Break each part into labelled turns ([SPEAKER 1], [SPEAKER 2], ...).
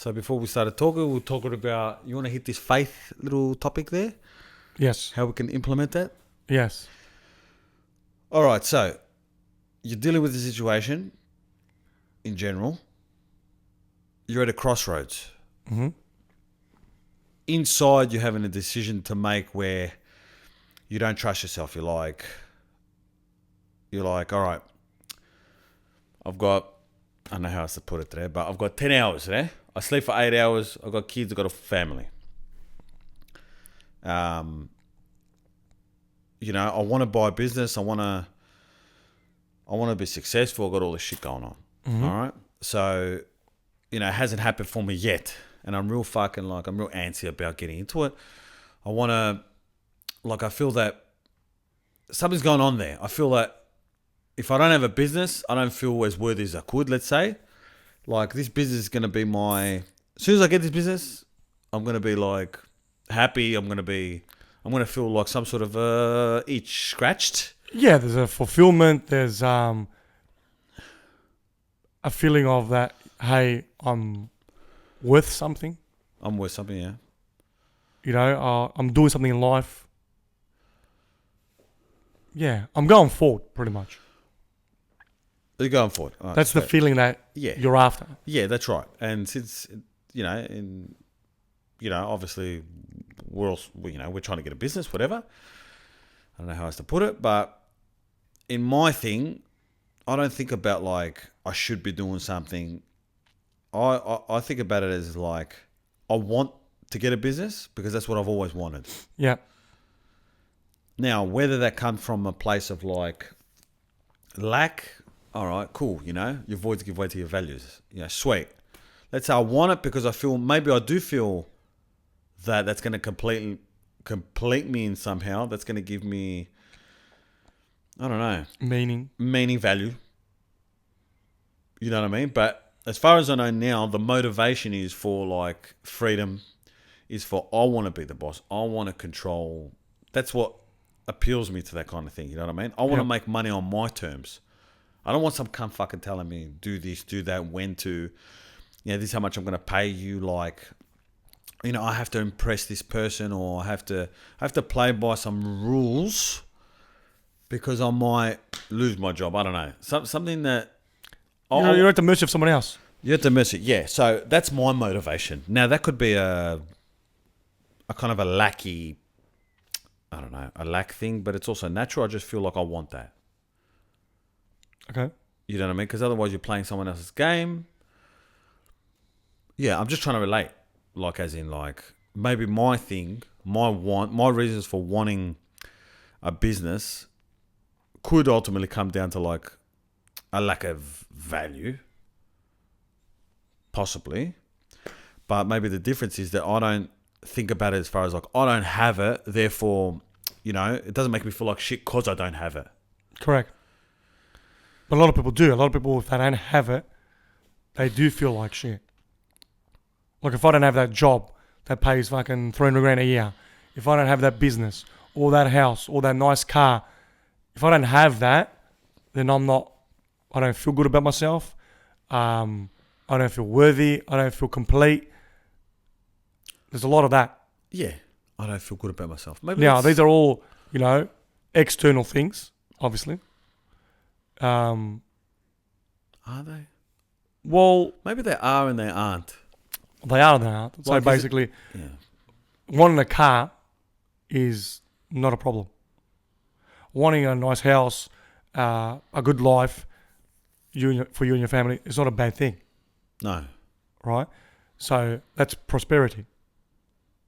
[SPEAKER 1] So before we started talking, we were talking about, you want to hit this faith little topic there?
[SPEAKER 2] Yes.
[SPEAKER 1] How we can implement that?
[SPEAKER 2] Yes.
[SPEAKER 1] All right, so you're dealing with the situation in general. You're at a crossroads.
[SPEAKER 2] Mm-hmm.
[SPEAKER 1] Inside, you're having a decision to make where you don't trust yourself. You're like, all right, I've got, I don't know how else to put it there, but I've got 10 hours there. I sleep for 8 hours. I've got kids. I've got a family. I want to buy a business. I want to be successful. I've got all this shit going on.
[SPEAKER 2] Mm-hmm.
[SPEAKER 1] All right. So, it hasn't happened for me yet. And I'm real antsy about getting into it. I feel that something's going on there. I feel that if I don't have a business, I don't feel as worthy as I could, let's say. Like, this business is going to be as soon as I get this business, I'm going to be like happy. I'm going to feel like some sort of itch scratched.
[SPEAKER 2] Yeah, there's a fulfillment. There's a feeling of that, hey, I'm worth something.
[SPEAKER 1] I'm worth something, yeah.
[SPEAKER 2] I'm doing something in life. Yeah, I'm going forward, pretty much.
[SPEAKER 1] You're going forward. Right,
[SPEAKER 2] that's the feeling that you're after.
[SPEAKER 1] Yeah, that's right. And since, obviously we're trying to get a business, whatever. I don't know how else to put it, but in my thing, I don't think about like I should be doing something. I think about it as like I want to get a business because that's what I've always wanted.
[SPEAKER 2] Yeah.
[SPEAKER 1] Now, whether that comes from a place of like lack, all right, cool, your voids give way to your values. Sweet. Let's say I want it because I do feel that that's going to complete me in somehow. That's going to give me, I don't know. Meaning, value. You know what I mean? But as far as I know now, the motivation is for like freedom, is for I want to be the boss. I want to control. That's what appeals me to that kind of thing. You know what I mean? I want to make money on my terms. I don't want some cunt fucking telling me do this, do that, when to, this is how much I'm going to pay you. Like, I have to impress this person, or I have to play by some rules because I might lose my job. I don't know. Something that
[SPEAKER 2] you're at the mercy of someone else.
[SPEAKER 1] You're at the mercy, yeah. So that's my motivation. Now that could be a kind of a lacky, I don't know, a lack thing, but it's also natural. I just feel like I want that.
[SPEAKER 2] Okay.
[SPEAKER 1] You know what I mean? Because otherwise you're playing someone else's game. Yeah, I'm just trying to relate. Like, as in, like, maybe my thing, my reasons for wanting a business could ultimately come down to, like, a lack of value. Possibly. But maybe the difference is that I don't think about it as far as, like, I don't have it, therefore, it doesn't make me feel like shit because I don't have it.
[SPEAKER 2] Correct. But a lot of people do. A lot of people, if they don't have it, they do feel like shit. Like, if I don't have that job that pays fucking 300 grand a year, if I don't have that business or that house or that nice car, if I don't have that, then I don't feel good about myself. I don't feel worthy. I don't feel complete. There's a lot of that.
[SPEAKER 1] Yeah. I don't feel good about myself.
[SPEAKER 2] Maybe now, these are all, external things, obviously.
[SPEAKER 1] Are they?
[SPEAKER 2] Well,
[SPEAKER 1] maybe they are and they aren't.
[SPEAKER 2] They are and they aren't. So basically, wanting a car is not a problem. Wanting a nice house, a good life for you and your family is not a bad thing.
[SPEAKER 1] No.
[SPEAKER 2] Right? So that's prosperity.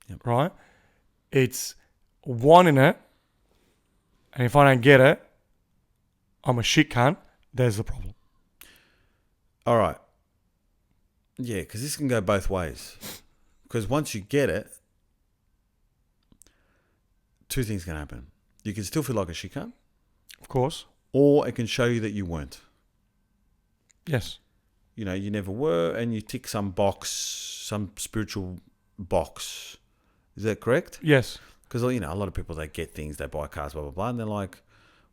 [SPEAKER 1] Yep.
[SPEAKER 2] Right? It's wanting it, and if I don't get it, I'm a shit cunt. There's the problem.
[SPEAKER 1] All right. Yeah, because this can go both ways. Because once you get it, two things can happen. You can still feel like a shit cunt.
[SPEAKER 2] Of course.
[SPEAKER 1] Or it can show you that you weren't.
[SPEAKER 2] Yes.
[SPEAKER 1] You never were, and you tick some box, some spiritual box. Is that correct?
[SPEAKER 2] Yes.
[SPEAKER 1] Because, a lot of people, they get things, they buy cars, blah, blah, blah, and they're like,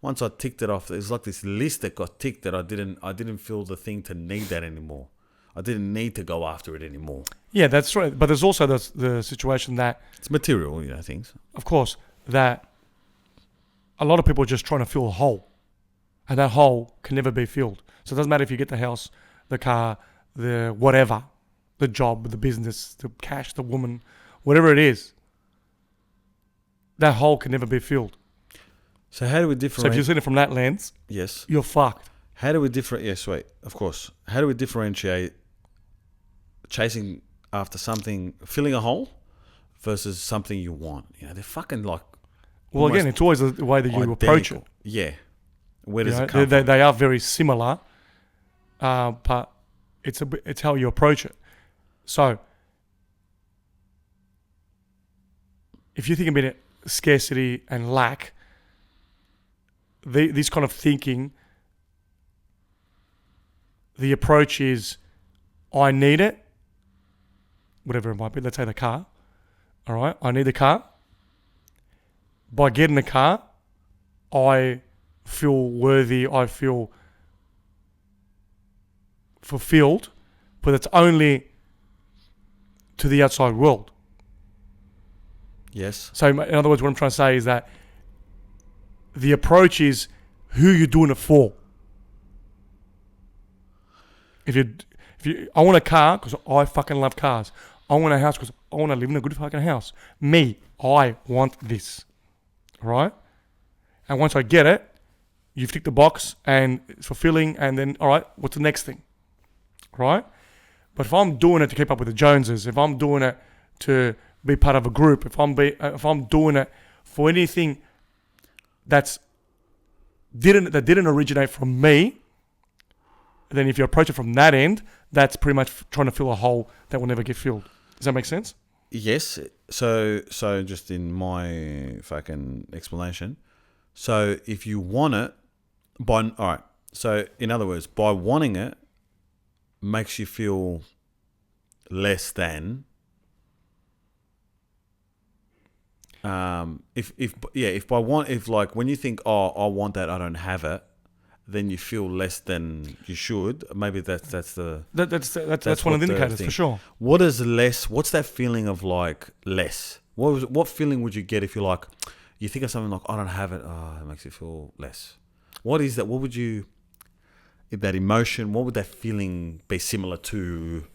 [SPEAKER 1] once I ticked it off, there's like this list that got ticked that I didn't feel the thing to need that anymore. I didn't need to go after it anymore.
[SPEAKER 2] Yeah, that's right. But there's also the situation that,
[SPEAKER 1] It's material, things.
[SPEAKER 2] of course, that a lot of people are just trying to fill a hole. And that hole can never be filled. So it doesn't matter if you get the house, the car, the whatever, the job, the business, the cash, the woman, whatever it is, that hole can never be filled.
[SPEAKER 1] So how do we
[SPEAKER 2] So if
[SPEAKER 1] differentiate?
[SPEAKER 2] you're seeing it from that lens,
[SPEAKER 1] Yes.
[SPEAKER 2] you're fucked.
[SPEAKER 1] How do we differentiate? Yeah, sweet. Of course. How do we differentiate chasing after something, filling a hole, versus something you want? They're fucking like.
[SPEAKER 2] Well, again, it's always the way that you approach it.
[SPEAKER 1] Yeah. Where does
[SPEAKER 2] You know,
[SPEAKER 1] it come from?
[SPEAKER 2] they are very similar, but it's how you approach it. So, if you think about it, scarcity and lack, this kind of thinking, the approach is, I need it, whatever it might be. Let's say the car. All right, I need the car. By getting the car, I feel worthy. I feel fulfilled, but it's only to the outside world.
[SPEAKER 1] Yes.
[SPEAKER 2] So, in other words, what I'm trying to say is that the approach is who you're doing it for. If you, I want a car because I fucking love cars. I want a house because I want to live in a good fucking house. Me, I want this, right? And once I get it, you've ticked the box and it's fulfilling. And then, all right, what's the next thing, right? But if I'm doing it to keep up with the Joneses, if I'm doing it to be part of a group, if I'm doing it for anything that didn't originate from me, then if you approach it from that end, that's pretty much trying to fill a hole that will never get filled. Does that make sense?
[SPEAKER 1] Yes. So just in my fucking explanation, so if you want it, all right. So in other words, by wanting it, makes you feel less than. If when you think, oh, I want that, I don't have it, then you feel less than you should. Maybe that's
[SPEAKER 2] That's one of
[SPEAKER 1] what
[SPEAKER 2] the indicators
[SPEAKER 1] thing.
[SPEAKER 2] for sure.
[SPEAKER 1] What is less? What's that feeling of like less? What feeling would you get if you're like, you think of something like, I don't have it, oh, it makes you feel less. What is that? What would you, if that emotion, what would that feeling be similar to?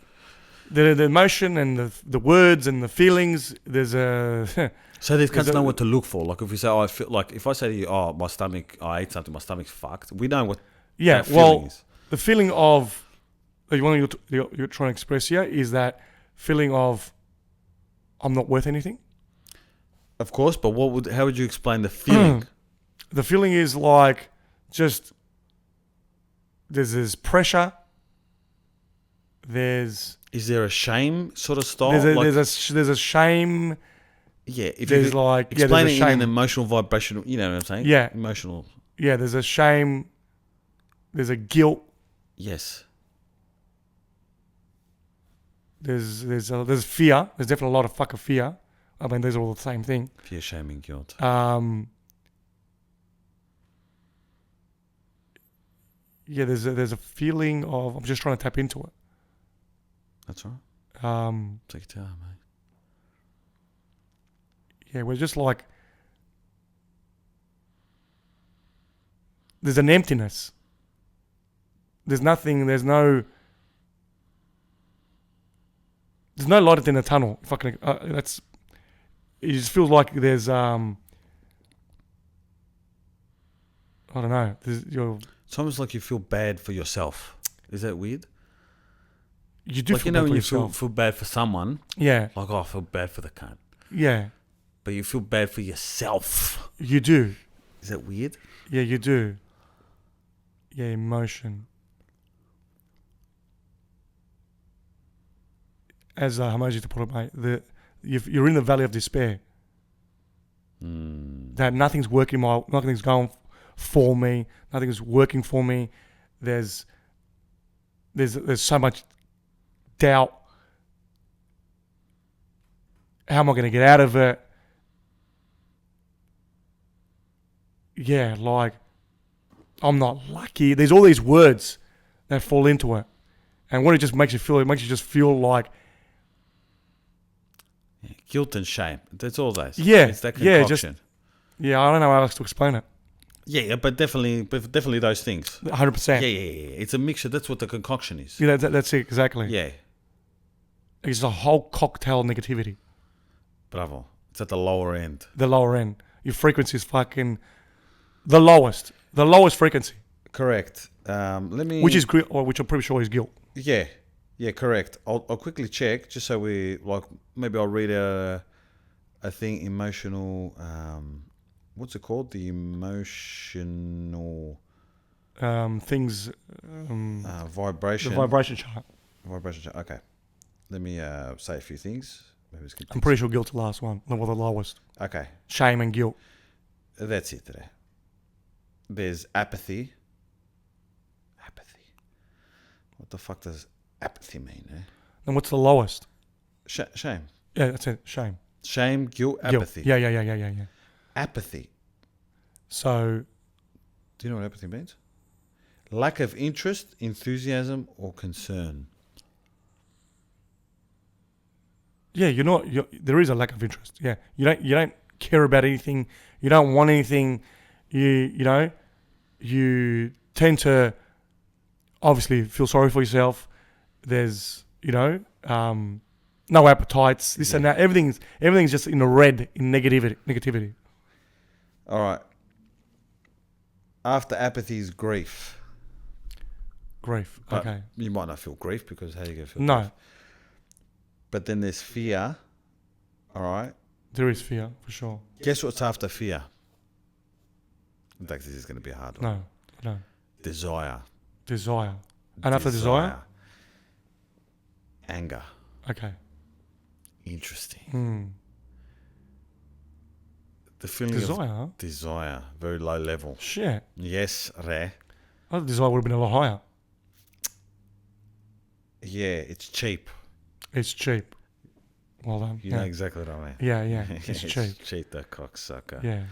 [SPEAKER 2] The emotion and the words and the feelings. There's a
[SPEAKER 1] So they can't know what to look for. Like if you say, oh, I feel like, if I say to you, oh, my stomach, I ate something, my stomach's fucked. We know what that feeling is.
[SPEAKER 2] The feeling of the one you're trying to express here is that feeling of I'm not worth anything.
[SPEAKER 1] Of course, but how would you explain the feeling?
[SPEAKER 2] The feeling is like just there's this pressure.
[SPEAKER 1] Is there a shame sort of style?
[SPEAKER 2] There's a shame.
[SPEAKER 1] Yeah, if
[SPEAKER 2] There's
[SPEAKER 1] you
[SPEAKER 2] like
[SPEAKER 1] explain
[SPEAKER 2] there's
[SPEAKER 1] it
[SPEAKER 2] a
[SPEAKER 1] in
[SPEAKER 2] shame.
[SPEAKER 1] an emotional vibration, you know what I'm saying?
[SPEAKER 2] Yeah.
[SPEAKER 1] Emotional.
[SPEAKER 2] Yeah, there's a shame. There's a guilt.
[SPEAKER 1] Yes.
[SPEAKER 2] There's fear. There's definitely a lot of fucking fear. I mean, these are all the same thing.
[SPEAKER 1] Fear, shame, and guilt.
[SPEAKER 2] Yeah, there's a feeling of I'm just trying to tap into it.
[SPEAKER 1] That's right. Take your time, mate.
[SPEAKER 2] Yeah, we're just like there's an emptiness. There's nothing. There's no light at the end of the tunnel. If I can, it just feels like there's I don't know.
[SPEAKER 1] It's almost like you feel bad for yourself. Is that weird?
[SPEAKER 2] You do
[SPEAKER 1] like,
[SPEAKER 2] feel bad
[SPEAKER 1] when
[SPEAKER 2] for
[SPEAKER 1] you
[SPEAKER 2] yourself.
[SPEAKER 1] feel bad for someone,
[SPEAKER 2] Yeah,
[SPEAKER 1] like, oh, I feel bad for the cunt.
[SPEAKER 2] yeah,
[SPEAKER 1] But you feel bad for yourself.
[SPEAKER 2] you do.
[SPEAKER 1] Is that weird?
[SPEAKER 2] Yeah, you do. Yeah, emotion. As Hamaj used to put it, mate, you're in the valley of despair. That nothing's working, nothing's going for me, nothing's working for me. There's so much doubt. How am I going to get out of it? Yeah, like I'm not lucky. There's all these words that fall into it, And what it just makes you feel, it makes you just feel like,
[SPEAKER 1] Guilt and shame. That's all those.
[SPEAKER 2] Yeah,
[SPEAKER 1] It's that
[SPEAKER 2] yeah,
[SPEAKER 1] concoction.
[SPEAKER 2] I don't know how else to explain it.
[SPEAKER 1] Yeah, but definitely those things.
[SPEAKER 2] 100%.
[SPEAKER 1] Yeah. It's a mixture. That's what the concoction is.
[SPEAKER 2] Yeah, that's it, exactly.
[SPEAKER 1] Yeah.
[SPEAKER 2] It's a whole cocktail of negativity.
[SPEAKER 1] Bravo. It's at the lower end.
[SPEAKER 2] The lower end. Your frequency is fucking the lowest frequency.
[SPEAKER 1] Correct. Let me.
[SPEAKER 2] Which I'm pretty sure is guilt.
[SPEAKER 1] Yeah, correct. I'll quickly check just so we like. Maybe I'll read a thing. Emotional. What's it called? The emotional
[SPEAKER 2] Things.
[SPEAKER 1] vibration.
[SPEAKER 2] The vibration chart.
[SPEAKER 1] Vibration chart. Okay. Let me say a few things. Maybe it's
[SPEAKER 2] I'm pretty sure guilt's the last one. The lowest.
[SPEAKER 1] Okay.
[SPEAKER 2] Shame and guilt.
[SPEAKER 1] That's it today. There's apathy. Apathy. What the fuck does apathy mean, eh?
[SPEAKER 2] And what's the lowest?
[SPEAKER 1] Shame.
[SPEAKER 2] Yeah, that's it. Shame.
[SPEAKER 1] Shame, guilt,
[SPEAKER 2] Guilt.
[SPEAKER 1] apathy.
[SPEAKER 2] Yeah.
[SPEAKER 1] Apathy.
[SPEAKER 2] So,
[SPEAKER 1] Do you know what apathy means? Lack of interest, enthusiasm, or concern.
[SPEAKER 2] yeah, there is a lack of interest. Yeah, you don't care about anything. You don't want anything. You tend to obviously feel sorry for yourself. There's no appetites. This and that. Everything's just in the red in negativity.
[SPEAKER 1] All right. After apathy is grief.
[SPEAKER 2] Grief.
[SPEAKER 1] But
[SPEAKER 2] Okay.
[SPEAKER 1] You might not feel grief because how are you going to feel
[SPEAKER 2] No,
[SPEAKER 1] grief? But then there's fear. All right.
[SPEAKER 2] there is fear for sure.
[SPEAKER 1] Guess what's after fear? In fact, this is going to be a hard one.
[SPEAKER 2] No.
[SPEAKER 1] Desire.
[SPEAKER 2] Desire. And after desire?
[SPEAKER 1] Anger.
[SPEAKER 2] Okay.
[SPEAKER 1] Interesting. The feeling of desire, very low level.
[SPEAKER 2] Shit.
[SPEAKER 1] Yes, re.
[SPEAKER 2] I thought desire would have been a lot higher.
[SPEAKER 1] Yeah, it's cheap.
[SPEAKER 2] It's cheap. Well done.
[SPEAKER 1] You know exactly what I mean.
[SPEAKER 2] Yeah. It's cheap.
[SPEAKER 1] It's cheap, that cocksucker.
[SPEAKER 2] Yeah.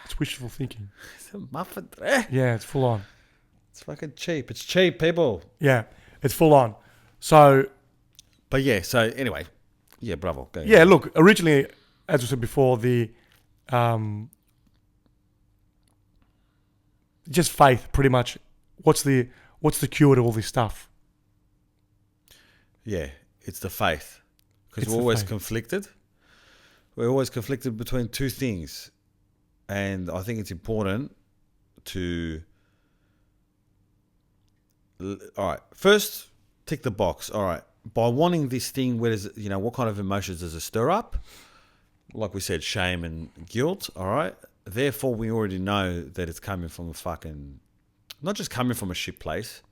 [SPEAKER 2] It's wishful thinking.
[SPEAKER 1] It's a muffin, re.
[SPEAKER 2] Yeah, it's full on.
[SPEAKER 1] It's fucking cheap. It's cheap, people.
[SPEAKER 2] Yeah, it's full on. So,
[SPEAKER 1] But yeah, so anyway. Yeah, bravo. Go
[SPEAKER 2] yeah, look, originally, as we said before, the just faith, pretty much. What's the cure to all this stuff?
[SPEAKER 1] Yeah, it's the faith. Because
[SPEAKER 2] It's
[SPEAKER 1] we're
[SPEAKER 2] the
[SPEAKER 1] always
[SPEAKER 2] faith.
[SPEAKER 1] conflicted. We're always conflicted between two things. And I think it's important to... All right, first, tick the box. All right, by wanting this thing, what kind of emotions does it stir up? Like we said, shame and guilt, all right? Therefore, we already know that it's coming from not just coming from a shit place.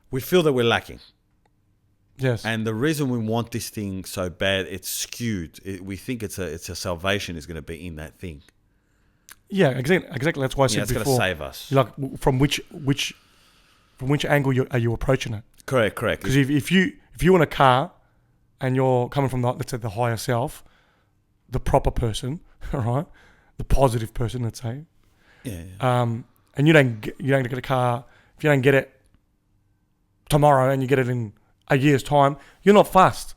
[SPEAKER 1] We feel that we're lacking.
[SPEAKER 2] Yes.
[SPEAKER 1] And the reason we want this thing so bad, it's skewed. We think it's a salvation is going to be in that thing.
[SPEAKER 2] Yeah, exactly. That's why I said
[SPEAKER 1] It's
[SPEAKER 2] before.
[SPEAKER 1] going to save us.
[SPEAKER 2] Like, from which angle are you approaching it?
[SPEAKER 1] Correct.
[SPEAKER 2] Because if you want a car, and you're coming from let's say the higher self, the proper person, all right, the positive person, let's say,
[SPEAKER 1] Yeah.
[SPEAKER 2] and you don't get a car, if you don't get it tomorrow and you get it in a year's time, you're not fast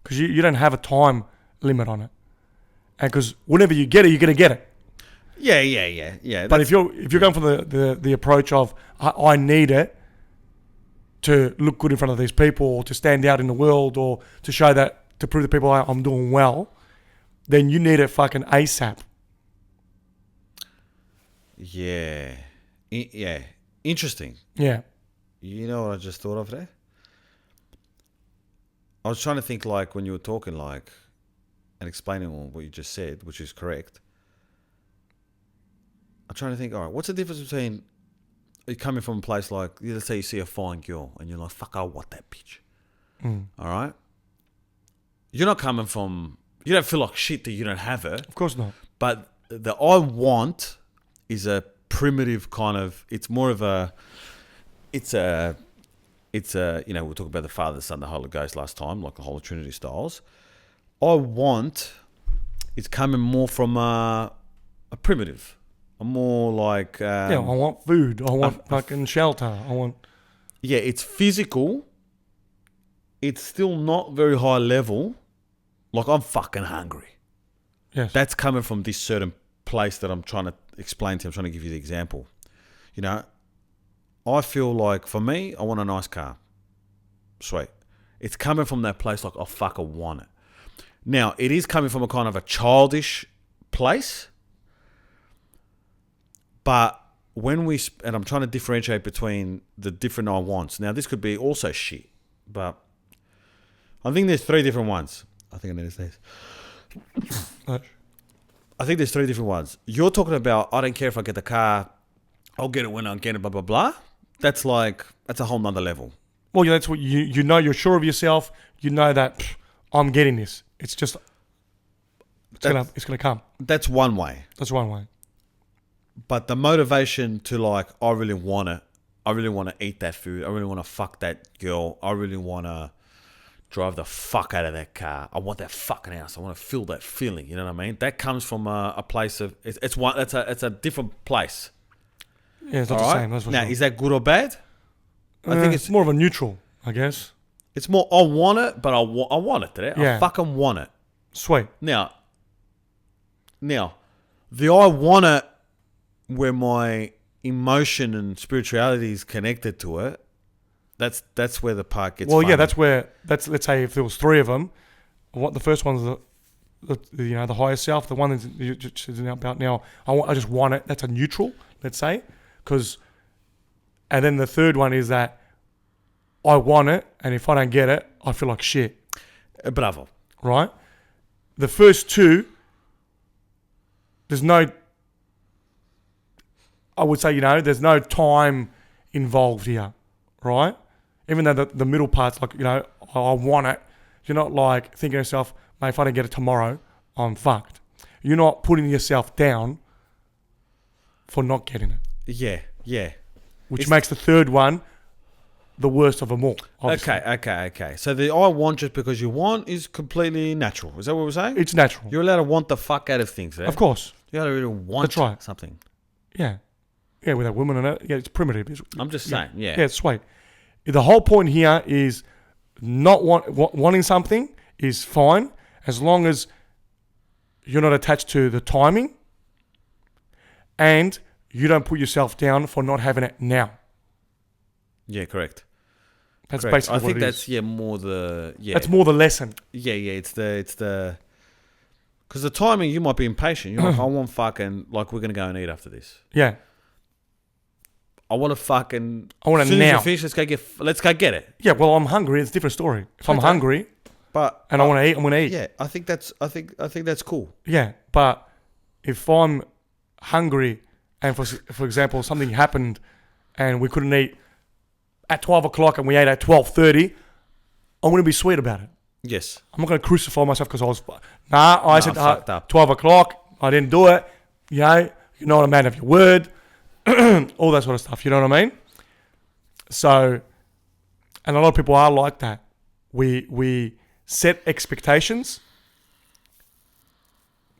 [SPEAKER 2] because you don't have a time limit on it, and because whenever you get it, you're gonna get it.
[SPEAKER 1] Yeah.
[SPEAKER 2] But if you're going for the approach of I need it to look good in front of these people, or to stand out in the world, or to show that, to prove to people I'm doing well, then you need it fucking ASAP.
[SPEAKER 1] Yeah. Yeah. Interesting.
[SPEAKER 2] Yeah.
[SPEAKER 1] You know what I just thought of there? I was trying to think like when you were talking like and explaining all what you just said, which is correct. I'm trying to think, all right, what's the difference between you coming from a place like, let's say you see a fine girl and you're like, fuck, I want that bitch. All right? You're not coming from, you don't feel like shit that you don't have her.
[SPEAKER 2] Of course not.
[SPEAKER 1] But the I want is a primitive kind of, it's more of a, it's a, we'll talk about the Father, the Son, the Holy Ghost last time, like the Holy Trinity styles. I want is coming more from a primitive. I'm more like...
[SPEAKER 2] I want food. I want fucking shelter. I want...
[SPEAKER 1] yeah, it's physical. It's still not very high level. Like, I'm fucking hungry.
[SPEAKER 2] Yes.
[SPEAKER 1] That's coming from this certain place that I'm trying to explain to you. I'm trying to give you the example. You know, I feel like, for me, I want a nice car. Sweet. It's coming from that place like, oh, fuck, I want it. Now, it is coming from a kind of a childish place. But when we... And I'm trying to differentiate between the different I wants. Now, this could be also shit. But I think there's 3 different ones. I think I need to say this. I think there's 3 different ones. You're talking about, I don't care if I get the car, I'll get it when I get it, blah, blah, blah. That's a whole nother level.
[SPEAKER 2] Well, yeah, that's what you know. You're sure of yourself. You know that I'm getting this. It's just it's gonna come.
[SPEAKER 1] That's one way.
[SPEAKER 2] That's one way.
[SPEAKER 1] But the motivation to like, I really want it. I really want to eat that food. I really want to fuck that girl. I really want to drive the fuck out of that car. I want that fucking house. I want to feel that feeling. You know what I mean? That comes from a place of it's a different place.
[SPEAKER 2] Yeah, it's not the same. That's for
[SPEAKER 1] now,
[SPEAKER 2] sure.
[SPEAKER 1] is that good or bad? I think
[SPEAKER 2] it's more of a neutral, I guess.
[SPEAKER 1] It's more, I want it, but I want it today.
[SPEAKER 2] Yeah.
[SPEAKER 1] I fucking want it.
[SPEAKER 2] Sweet.
[SPEAKER 1] Now, the I want it where my emotion and spirituality is connected to it, that's where the part gets funny.
[SPEAKER 2] Yeah, let's say if there was 3 of them, what the first one's the higher self, the one that's about now, I just want it. That's a neutral, let's say, and then the third one is that I want it, and if I don't get it, I feel like shit.
[SPEAKER 1] Bravo.
[SPEAKER 2] Right? The first 2, there's no time involved here, right? Even though the middle part's like, I want it. You're not like thinking to yourself, mate, if I don't get it tomorrow, I'm fucked. You're not putting yourself down for not getting it.
[SPEAKER 1] Yeah.
[SPEAKER 2] Which makes the third one the worst of them all. Obviously.
[SPEAKER 1] Okay. So the I want just because you want is completely natural. Is that what we're saying?
[SPEAKER 2] It's natural.
[SPEAKER 1] You're allowed to want the fuck out of things, eh?
[SPEAKER 2] Of course.
[SPEAKER 1] You're allowed to really want something.
[SPEAKER 2] Yeah. Yeah, with a woman in it. Yeah, it's primitive.
[SPEAKER 1] I'm just saying, yeah.
[SPEAKER 2] Yeah, it's sweet. The whole point here is not wanting something is fine as long as you're not attached to the timing and you don't put yourself down for not having it now.
[SPEAKER 1] Yeah, correct.
[SPEAKER 2] That's
[SPEAKER 1] correct.
[SPEAKER 2] basically
[SPEAKER 1] I think
[SPEAKER 2] what it
[SPEAKER 1] that's
[SPEAKER 2] is.
[SPEAKER 1] more the
[SPEAKER 2] That's more the lesson.
[SPEAKER 1] Yeah. It's the because the timing, you might be impatient. You're like, I want fucking, like, we're gonna go and eat after this.
[SPEAKER 2] Yeah.
[SPEAKER 1] I want to fucking.
[SPEAKER 2] I want it
[SPEAKER 1] as soon
[SPEAKER 2] now.
[SPEAKER 1] As you finish, let's go get it.
[SPEAKER 2] Yeah. Well, I'm hungry. It's a different story. If I'm hungry,
[SPEAKER 1] but
[SPEAKER 2] I want to eat, I'm gonna eat.
[SPEAKER 1] Yeah, I think that's cool.
[SPEAKER 2] Yeah, but if I'm hungry and for example something happened and we couldn't eat at 12 o'clock and we ate at 12:30, I'm gonna be sweet about it.
[SPEAKER 1] Yes.
[SPEAKER 2] I'm not gonna crucify myself because I said
[SPEAKER 1] fucked up.
[SPEAKER 2] 12 o'clock. I didn't do it. You're not a man of your word. All that sort of stuff. You know what I mean? So, and a lot of people are like that. We set expectations.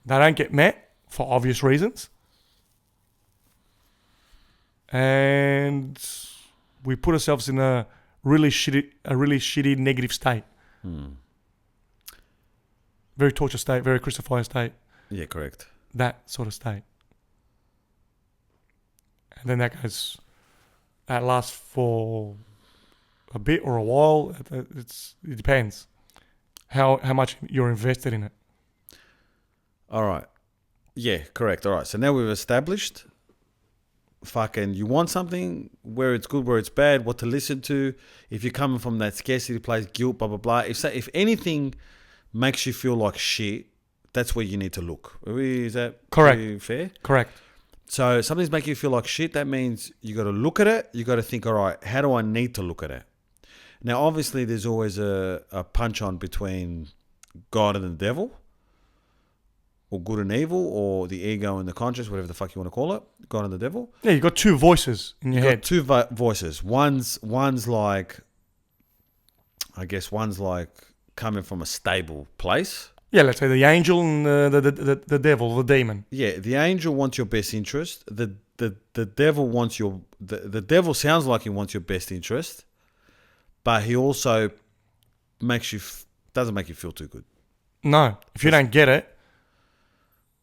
[SPEAKER 2] They don't get met for obvious reasons. And we put ourselves in a really shitty negative state. Very torture state, very crucified state.
[SPEAKER 1] Yeah, correct.
[SPEAKER 2] That sort of state. And then that lasts for a bit or a while. It depends how much you're invested in it.
[SPEAKER 1] All right. Yeah, correct. All right. So now we've established fucking you want something, where it's good, where it's bad, what to listen to. If you're coming from that scarcity place, guilt, blah, blah, blah. If anything makes you feel like shit, that's where you need to look. Is that
[SPEAKER 2] correct?
[SPEAKER 1] Fair?
[SPEAKER 2] Correct.
[SPEAKER 1] So something's making you feel like shit. That means you got to look at it. You got to think, all right, how do I need to look at it? Now, obviously, there's always a punch on between God and the devil, or good and evil, or the ego and the conscience, whatever the fuck you want to call it, God and the devil.
[SPEAKER 2] Yeah, you got 2 voices in your head.
[SPEAKER 1] Two voices. One's like, I guess, one's like coming from a stable place.
[SPEAKER 2] Yeah, let's say the angel and the devil, the demon.
[SPEAKER 1] Yeah, the angel wants your best interest. The devil wants the devil sounds like he wants your best interest. but he also doesn't make you feel too good.
[SPEAKER 2] No, if you don't get it,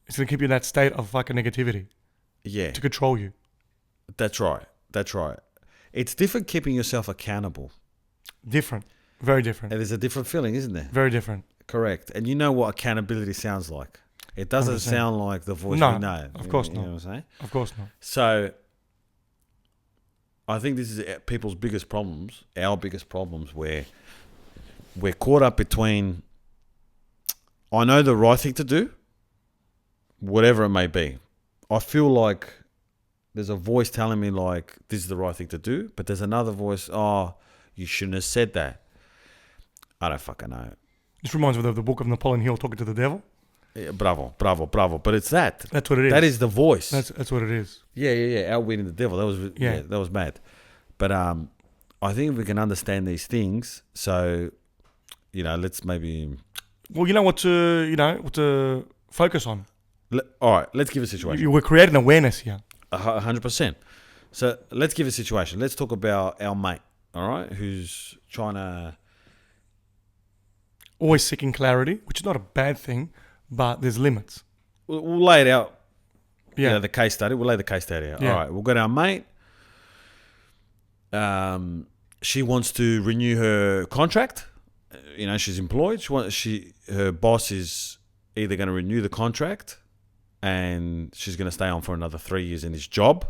[SPEAKER 2] it's gonna keep you in that state of fucking negativity
[SPEAKER 1] Yeah,
[SPEAKER 2] to control you.
[SPEAKER 1] that's right. That's right. It's different keeping yourself accountable.
[SPEAKER 2] Different, very different,
[SPEAKER 1] And there's a different feeling, isn't there?
[SPEAKER 2] very different.
[SPEAKER 1] Correct. And you know what accountability sounds like. It doesn't
[SPEAKER 2] 100%.
[SPEAKER 1] sound like the voice
[SPEAKER 2] No,
[SPEAKER 1] we know.
[SPEAKER 2] of course
[SPEAKER 1] You know
[SPEAKER 2] not.
[SPEAKER 1] what I'm saying?
[SPEAKER 2] Of course not.
[SPEAKER 1] So I think this is people's biggest problems, our biggest problems, where we're caught up between, I know the right thing to do, whatever it may be. I feel like there's a voice telling me like, this is the right thing to do, but there's another voice, oh, you shouldn't have said that. I don't fucking know.
[SPEAKER 2] This reminds me of the book of Napoleon Hill talking to the devil.
[SPEAKER 1] Yeah, bravo. But it's that.
[SPEAKER 2] That's what it is.
[SPEAKER 1] That is the voice.
[SPEAKER 2] That's what it is.
[SPEAKER 1] Yeah. Outwitting the devil. That was mad. But I think if we can understand these things, so let's maybe.
[SPEAKER 2] Well, you know what to focus on.
[SPEAKER 1] All right, let's give a situation.
[SPEAKER 2] We're creating awareness here.
[SPEAKER 1] 100%. So let's give a situation. Let's talk about our mate. All right, who's trying to.
[SPEAKER 2] Always seeking clarity, which is not a bad thing, but there's limits.
[SPEAKER 1] We'll lay it out.
[SPEAKER 2] Yeah.
[SPEAKER 1] The case study. We'll lay the case study out.
[SPEAKER 2] Yeah.
[SPEAKER 1] All right, we'll go to our mate. She wants to renew her contract. She's employed. Her boss is either going to renew the contract, and she's going to stay on for another 3 years in this job,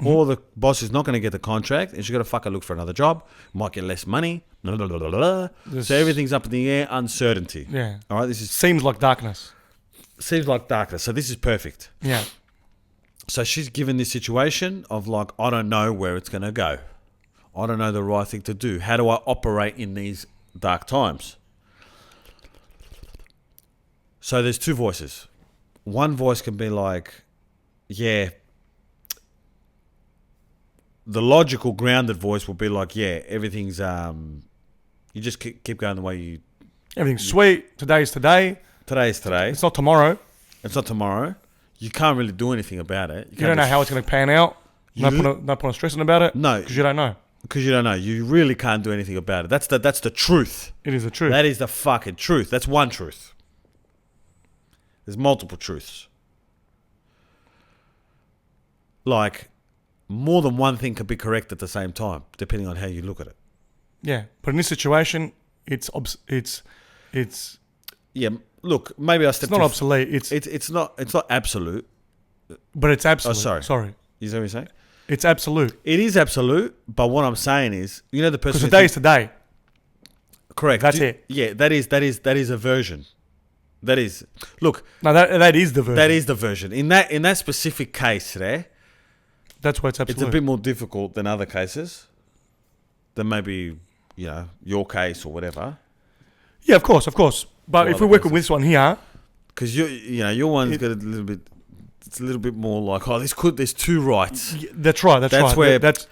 [SPEAKER 1] or the boss is not going to get the contract, and she's got to fucking look for another job. Might get less money. Blah, blah, blah, blah, blah. So everything's up in the air. Uncertainty.
[SPEAKER 2] Yeah.
[SPEAKER 1] All right.
[SPEAKER 2] Seems like darkness.
[SPEAKER 1] Seems like darkness. So this is perfect.
[SPEAKER 2] Yeah.
[SPEAKER 1] So she's given this situation of like, I don't know where it's going to go. I don't know the right thing to do. How do I operate in these dark times? So there's two voices. One voice can be like, yeah. The logical, grounded voice will be like, yeah, everything's, you just keep going the way you.
[SPEAKER 2] Everything's sweet. Today's today.
[SPEAKER 1] Today's today.
[SPEAKER 2] It's not tomorrow.
[SPEAKER 1] It's not tomorrow. You can't really do anything about it.
[SPEAKER 2] You don't know how it's going to pan out. No point on stressing about it.
[SPEAKER 1] No.
[SPEAKER 2] Because you don't know.
[SPEAKER 1] Because you don't know. You really can't do anything about it. That's the truth.
[SPEAKER 2] It is the truth.
[SPEAKER 1] That is the fucking truth. That's one truth. There's multiple truths. Like, more than one thing could be correct at the same time, depending on how you look at it.
[SPEAKER 2] Yeah. But in this situation, it's
[SPEAKER 1] Yeah, look, maybe I stepped
[SPEAKER 2] not
[SPEAKER 1] too
[SPEAKER 2] obsolete.
[SPEAKER 1] It's not absolute.
[SPEAKER 2] But it's absolute.
[SPEAKER 1] Oh, sorry.
[SPEAKER 2] Sorry.
[SPEAKER 1] Is that what you're saying?
[SPEAKER 2] It's absolute.
[SPEAKER 1] It is absolute, but what I'm saying is, the person.
[SPEAKER 2] Because today is today.
[SPEAKER 1] Correct.
[SPEAKER 2] That's it.
[SPEAKER 1] Yeah, that is a version. That is. Look.
[SPEAKER 2] No, that is the version.
[SPEAKER 1] That is the version. In that specific case there,
[SPEAKER 2] that's why it's absolute.
[SPEAKER 1] it's a bit more difficult than other cases. Than maybe, your case or whatever.
[SPEAKER 2] Yeah, of course. But if we're working with this one here,
[SPEAKER 1] because your one's got a little bit. It's a little bit more like, there's two rights.
[SPEAKER 2] That's right.
[SPEAKER 1] That's where this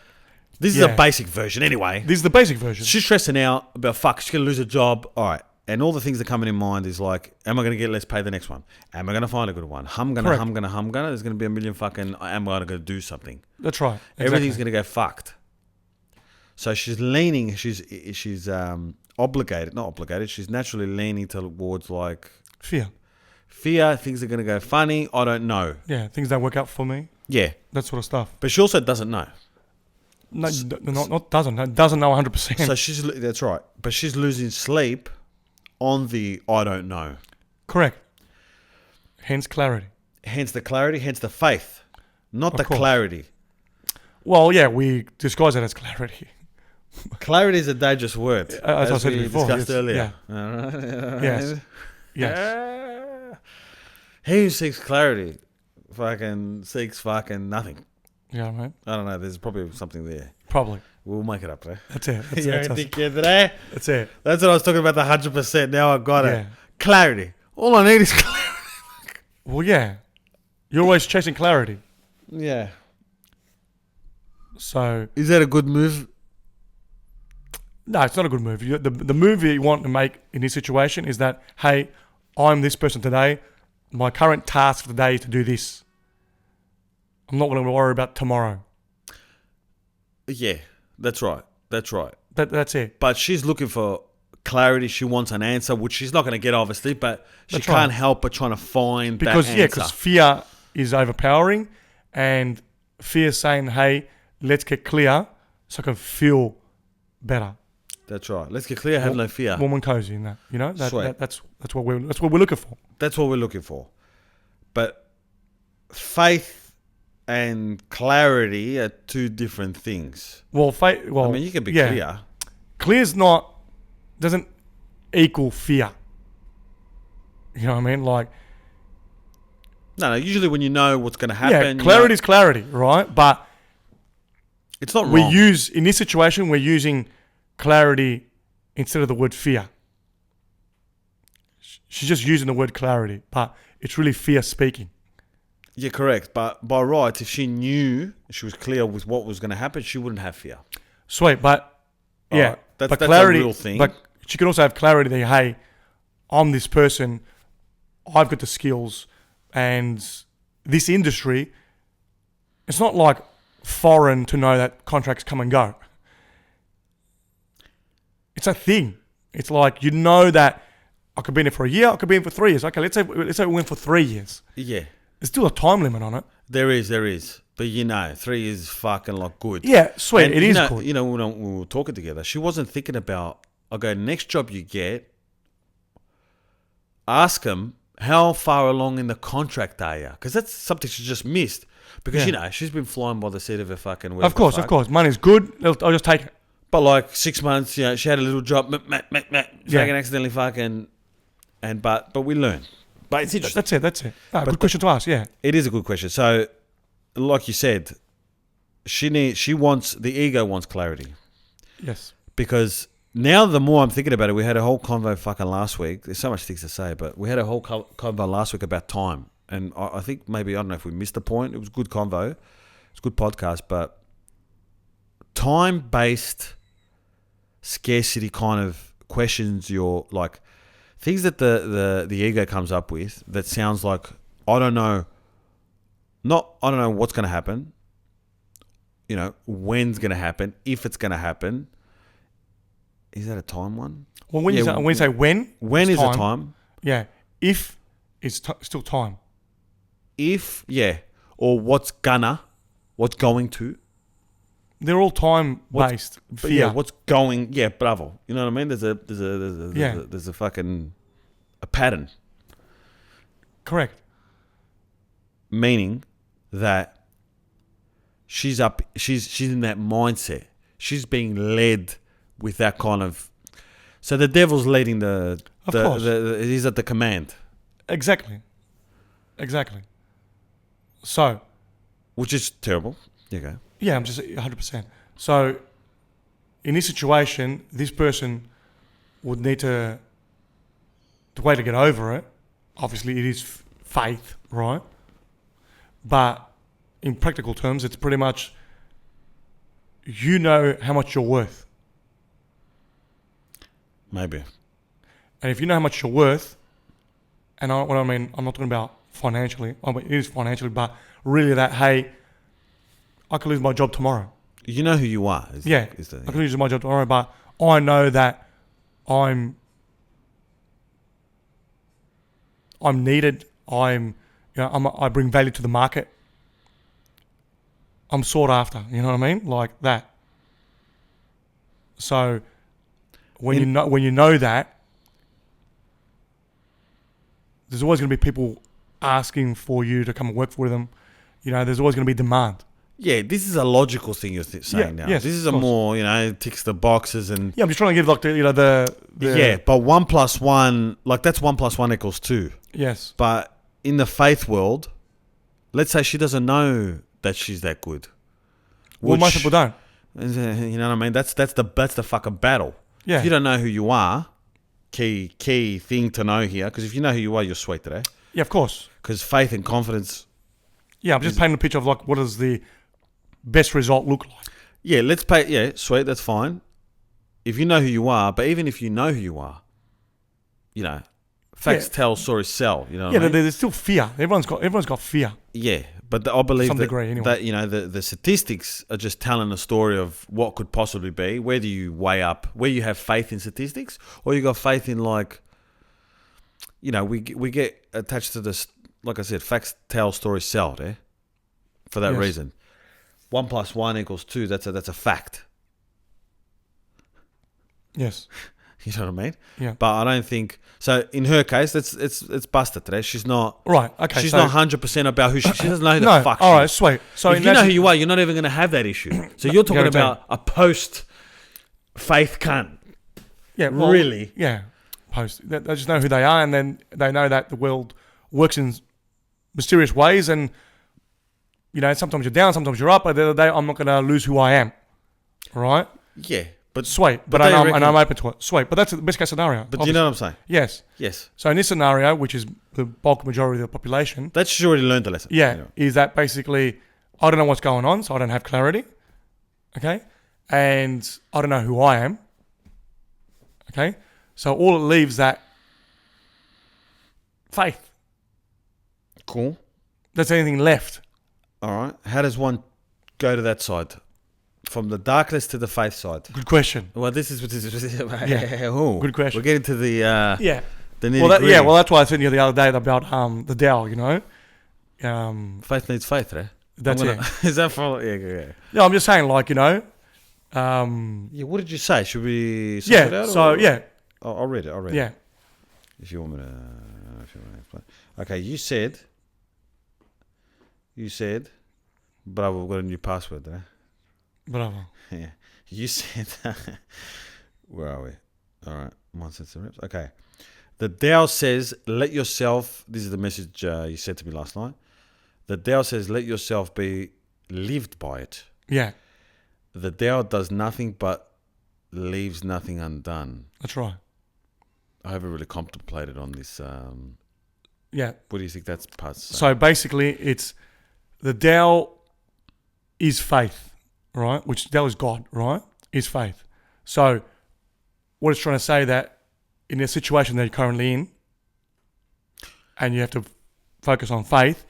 [SPEAKER 1] is a basic version anyway.
[SPEAKER 2] This is the basic version.
[SPEAKER 1] She's stressing out about she's gonna lose a job. All right, and all the things that are coming in mind is like, am I gonna get less pay the next one? Am I gonna find a good one? Hum gonna. There's gonna be a million fucking. Am I gonna do something?
[SPEAKER 2] That's right. Exactly.
[SPEAKER 1] Everything's gonna go fucked. So she's leaning. She's obligated, not obligated. She's naturally leaning towards like
[SPEAKER 2] fear.
[SPEAKER 1] Things are going to go funny. I don't know.
[SPEAKER 2] Yeah, things don't work out for me.
[SPEAKER 1] Yeah.
[SPEAKER 2] That sort of stuff.
[SPEAKER 1] But she also doesn't know.
[SPEAKER 2] No, doesn't know 100%.
[SPEAKER 1] So that's right. But she's losing sleep on the I don't know.
[SPEAKER 2] Correct. Hence clarity.
[SPEAKER 1] Hence the clarity, hence the faith. Not the clarity.
[SPEAKER 2] Well, yeah, we disguise it as clarity.
[SPEAKER 1] Clarity is a dangerous word.
[SPEAKER 2] As I said
[SPEAKER 1] we
[SPEAKER 2] before.
[SPEAKER 1] discussed earlier.
[SPEAKER 2] Yeah. Yes.
[SPEAKER 1] He who seeks clarity fucking seeks fucking nothing.
[SPEAKER 2] Yeah, mate.
[SPEAKER 1] I don't know. There's probably something there.
[SPEAKER 2] Probably.
[SPEAKER 1] We'll make it up there.
[SPEAKER 2] That's it.
[SPEAKER 1] That's it.
[SPEAKER 2] That's it.
[SPEAKER 1] That's what I was talking about, the 100%. Now I've got
[SPEAKER 2] Yeah.
[SPEAKER 1] it. Clarity. All I need is clarity.
[SPEAKER 2] Well, yeah. You're always chasing clarity.
[SPEAKER 1] Yeah.
[SPEAKER 2] So.
[SPEAKER 1] Is that a good move?
[SPEAKER 2] No, it's not a good move. The move you want to make in this situation is that, hey, I'm this person today. My current task for the day is to do this. I'm not going to worry about tomorrow.
[SPEAKER 1] Yeah. That's right. That's right.
[SPEAKER 2] That's it.
[SPEAKER 1] But she's looking for clarity. She wants an answer, which she's not going to get, obviously, but she
[SPEAKER 2] That's
[SPEAKER 1] can't
[SPEAKER 2] right.
[SPEAKER 1] help but trying to find
[SPEAKER 2] Because
[SPEAKER 1] that answer.
[SPEAKER 2] because fear is overpowering, and fear saying, "Hey, let's get clear, so I can feel better."
[SPEAKER 1] That's right. Let's get clear. Have no fear.
[SPEAKER 2] Warm and cozy in that. You know,
[SPEAKER 1] Sweet.
[SPEAKER 2] that's what we're looking for.
[SPEAKER 1] That's what we're looking for. But faith and clarity are two different things.
[SPEAKER 2] Well,
[SPEAKER 1] I mean, you can be clear.
[SPEAKER 2] Clear's doesn't equal fear. You know what I mean? Like,
[SPEAKER 1] No. Usually when you know what's going to happen.
[SPEAKER 2] clarity is clarity, right? But
[SPEAKER 1] it's not
[SPEAKER 2] we
[SPEAKER 1] wrong.
[SPEAKER 2] in this situation, we're using clarity instead of the word fear. She's just using the word clarity, but it's really fear speaking.
[SPEAKER 1] You're correct. But by rights, if she knew, she was clear with what was going to happen, she wouldn't have fear.
[SPEAKER 2] Sweet, but yeah,
[SPEAKER 1] Right. That's
[SPEAKER 2] clarity,
[SPEAKER 1] a real thing.
[SPEAKER 2] But she could also have clarity that, hey, I'm this person, I've got the skills, and this industry, it's not like foreign to know that contracts come and go. It's a thing. It's like, you know that I could be in it for a year, I could be in for 3 years. Okay, let's say we went for 3 years.
[SPEAKER 1] Yeah.
[SPEAKER 2] There's still a time limit on it.
[SPEAKER 1] There is. But 3 years fucking like good.
[SPEAKER 2] Yeah, sweet,
[SPEAKER 1] And
[SPEAKER 2] it is good.
[SPEAKER 1] You know, when we were talking together, she wasn't thinking about, okay, next job you get, ask them how far along in the contract are you? Because that's something she just missed. Because, she's been flying by the seat of her fucking...
[SPEAKER 2] Of course. Money's good. I'll just take it.
[SPEAKER 1] But like 6 months, she had a little job, fucking accidentally fucking... But we learn. But it's interesting.
[SPEAKER 2] That's it. No, good question to ask, yeah.
[SPEAKER 1] It is a good question. So, like you said, the ego wants clarity.
[SPEAKER 2] Yes.
[SPEAKER 1] Because now the more I'm thinking about it, we had a whole convo fucking last week. There's so much things to say, but we had a whole convo last week about time. And I think maybe, I don't know if we missed the point. It was a good convo. It's a good podcast, but time-based scarcity kind of questions your, like, things that the ego comes up with that sounds like, I don't know what's going to happen, when's going to happen, if it's going to happen. Is that a time one?
[SPEAKER 2] Well, when you say when
[SPEAKER 1] is a time?
[SPEAKER 2] Yeah. If it's still time.
[SPEAKER 1] If, or what's going to.
[SPEAKER 2] They're all time based.
[SPEAKER 1] Yeah, what's going? Yeah, bravo. You know what I mean? There's a fucking a pattern.
[SPEAKER 2] Correct.
[SPEAKER 1] Meaning that she's in that mindset. She's being led with that kind of. So the devil's leading the.
[SPEAKER 2] Of course.
[SPEAKER 1] He's at the command.
[SPEAKER 2] Exactly. So.
[SPEAKER 1] Which is terrible. You go.
[SPEAKER 2] Yeah, I'm just 100%. So, in this situation, this person would need the way to get over it, obviously it is faith, right? But in practical terms, it's pretty much, how much you're worth.
[SPEAKER 1] Maybe.
[SPEAKER 2] And if you know how much you're worth, and what I mean, I'm not talking about financially, I mean, it is financially, but really that, hey, I could lose my job tomorrow.
[SPEAKER 1] You know who you are.
[SPEAKER 2] I could lose my job tomorrow, but I know that I'm needed. I bring value to the market. I'm sought after. You know what I mean? Like that. So when you know that, there's always going to be people asking for you to come and work for them. There's always going to be demand.
[SPEAKER 1] Yeah, this is a logical thing you're saying now.
[SPEAKER 2] Yes,
[SPEAKER 1] this is a more, ticks the boxes and...
[SPEAKER 2] Yeah, I'm just trying to give like the
[SPEAKER 1] Yeah, but 1 + 1, like that's 1 + 1 = 2.
[SPEAKER 2] Yes.
[SPEAKER 1] But in the faith world, let's say she doesn't know that she's that good.
[SPEAKER 2] Well, most people don't.
[SPEAKER 1] You know what I mean? That's the fucking battle.
[SPEAKER 2] Yeah.
[SPEAKER 1] If you don't know who you are, key thing to know here, because if you know who you are, you're sweet today.
[SPEAKER 2] Yeah, of course.
[SPEAKER 1] Because faith and confidence...
[SPEAKER 2] Yeah, I'm just painting a picture of like, what does the best result look like?
[SPEAKER 1] Yeah, sweet, that's fine. If you know who you are, but even if you know who you are, facts tell, stories sell. You know what I mean?
[SPEAKER 2] There's still fear. Everyone's got fear.
[SPEAKER 1] Yeah, But I believe
[SPEAKER 2] some
[SPEAKER 1] that,
[SPEAKER 2] degree, anyway.
[SPEAKER 1] that, you know, the statistics are just telling a story of what could possibly be. Where do you weigh up? Where you have faith in statistics, or you got faith in, like, you know, we get attached to this. Like I said, facts tell, stories sell. Eh? For that
[SPEAKER 2] Yes.
[SPEAKER 1] reason, 1 + 1 = 2. That's a fact.
[SPEAKER 2] Yes.
[SPEAKER 1] You know what I mean?
[SPEAKER 2] Yeah.
[SPEAKER 1] But I don't think so. In her case, it's busted today. She's not.
[SPEAKER 2] Right. Okay.
[SPEAKER 1] She's
[SPEAKER 2] so,
[SPEAKER 1] not 100% about who she doesn't know who the
[SPEAKER 2] No.
[SPEAKER 1] fuck
[SPEAKER 2] All
[SPEAKER 1] she
[SPEAKER 2] right.
[SPEAKER 1] is.
[SPEAKER 2] Sweet. So
[SPEAKER 1] If you know who you are, you're not even going to have that issue. So you're talking
[SPEAKER 2] Guarantee.
[SPEAKER 1] about a post faith cunt.
[SPEAKER 2] Yeah. Well,
[SPEAKER 1] Really?
[SPEAKER 2] Yeah. They just know who they are, and then they know that the world works in mysterious ways, and you know, sometimes you're down, sometimes you're up. But at the end of the day, I'm not going to lose who I am. All right.
[SPEAKER 1] Yeah, but
[SPEAKER 2] Sweet. But
[SPEAKER 1] they
[SPEAKER 2] I'm
[SPEAKER 1] reckon-
[SPEAKER 2] open to it. Sweet. But that's the best case scenario.
[SPEAKER 1] but you know what I'm saying?
[SPEAKER 2] Yes.
[SPEAKER 1] Yes,
[SPEAKER 2] So in this scenario, which is the bulk majority of the population,
[SPEAKER 1] that she's already learned the lesson.
[SPEAKER 2] yeah,
[SPEAKER 1] You know.
[SPEAKER 2] is that basically I don't know what's going on, so I don't have clarity. Okay. And I don't know who I am. Okay. So all it leaves that faith.
[SPEAKER 1] Cool.
[SPEAKER 2] That's anything left.
[SPEAKER 1] All right. How does one go to that side? From the darkness to the faith side.
[SPEAKER 2] Good question.
[SPEAKER 1] Well, this is
[SPEAKER 2] Yeah.
[SPEAKER 1] oh,
[SPEAKER 2] Good question.
[SPEAKER 1] We're getting to the
[SPEAKER 2] Yeah.
[SPEAKER 1] the
[SPEAKER 2] Well,
[SPEAKER 1] nitty-gritty.
[SPEAKER 2] that's why I said to you the other day about the Tao, you know.
[SPEAKER 1] Faith needs faith, right?
[SPEAKER 2] That's it.
[SPEAKER 1] Is that for? Yeah.
[SPEAKER 2] Yeah, I'm just saying, like, you know.
[SPEAKER 1] Yeah. What did you say? Should we? Sort it
[SPEAKER 2] Yeah.
[SPEAKER 1] out,
[SPEAKER 2] So
[SPEAKER 1] or-
[SPEAKER 2] yeah.
[SPEAKER 1] I'll read it.
[SPEAKER 2] Yeah.
[SPEAKER 1] If you want me to. If you want to explain. Okay. You said. Bravo. We've got a new password there.
[SPEAKER 2] Bravo.
[SPEAKER 1] Yeah. You said. Where are we? All right. 1 sense of reps. Okay. The Tao says, let yourself. This is the message you said to me last night. The Tao says, let yourself be lived by it.
[SPEAKER 2] Yeah.
[SPEAKER 1] The Tao does nothing but leaves nothing undone.
[SPEAKER 2] That's right.
[SPEAKER 1] I haven't really contemplated on this.
[SPEAKER 2] Yeah.
[SPEAKER 1] What do you think that's part?
[SPEAKER 2] So basically, it's the Tao is faith, right? Which Tao is God, right? Is faith. So what it's trying to say that in the situation that you're currently in, and you have to focus on faith,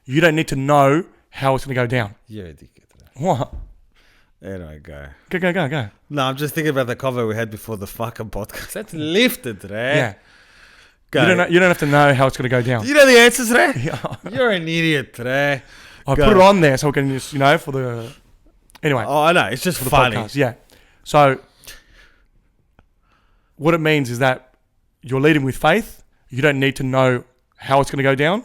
[SPEAKER 2] you don't need to know how it's going to go down.
[SPEAKER 1] You're a dickhead.
[SPEAKER 2] What?
[SPEAKER 1] There I go.
[SPEAKER 2] Go.
[SPEAKER 1] No, I'm just thinking about the cover we had before the fucking podcast. That's lifted, right?
[SPEAKER 2] Yeah.
[SPEAKER 1] Go.
[SPEAKER 2] You don't have to know how it's going to go down.
[SPEAKER 1] You know the answers, right?
[SPEAKER 2] Yeah.
[SPEAKER 1] You're an idiot, right?
[SPEAKER 2] I
[SPEAKER 1] Go.
[SPEAKER 2] put it on there so we can just, you know, for the... Anyway.
[SPEAKER 1] Oh, I know. It's just
[SPEAKER 2] For the
[SPEAKER 1] funny.
[SPEAKER 2] podcast, yeah. So what it means is that you're leading with faith. You don't need to know how it's going to go down.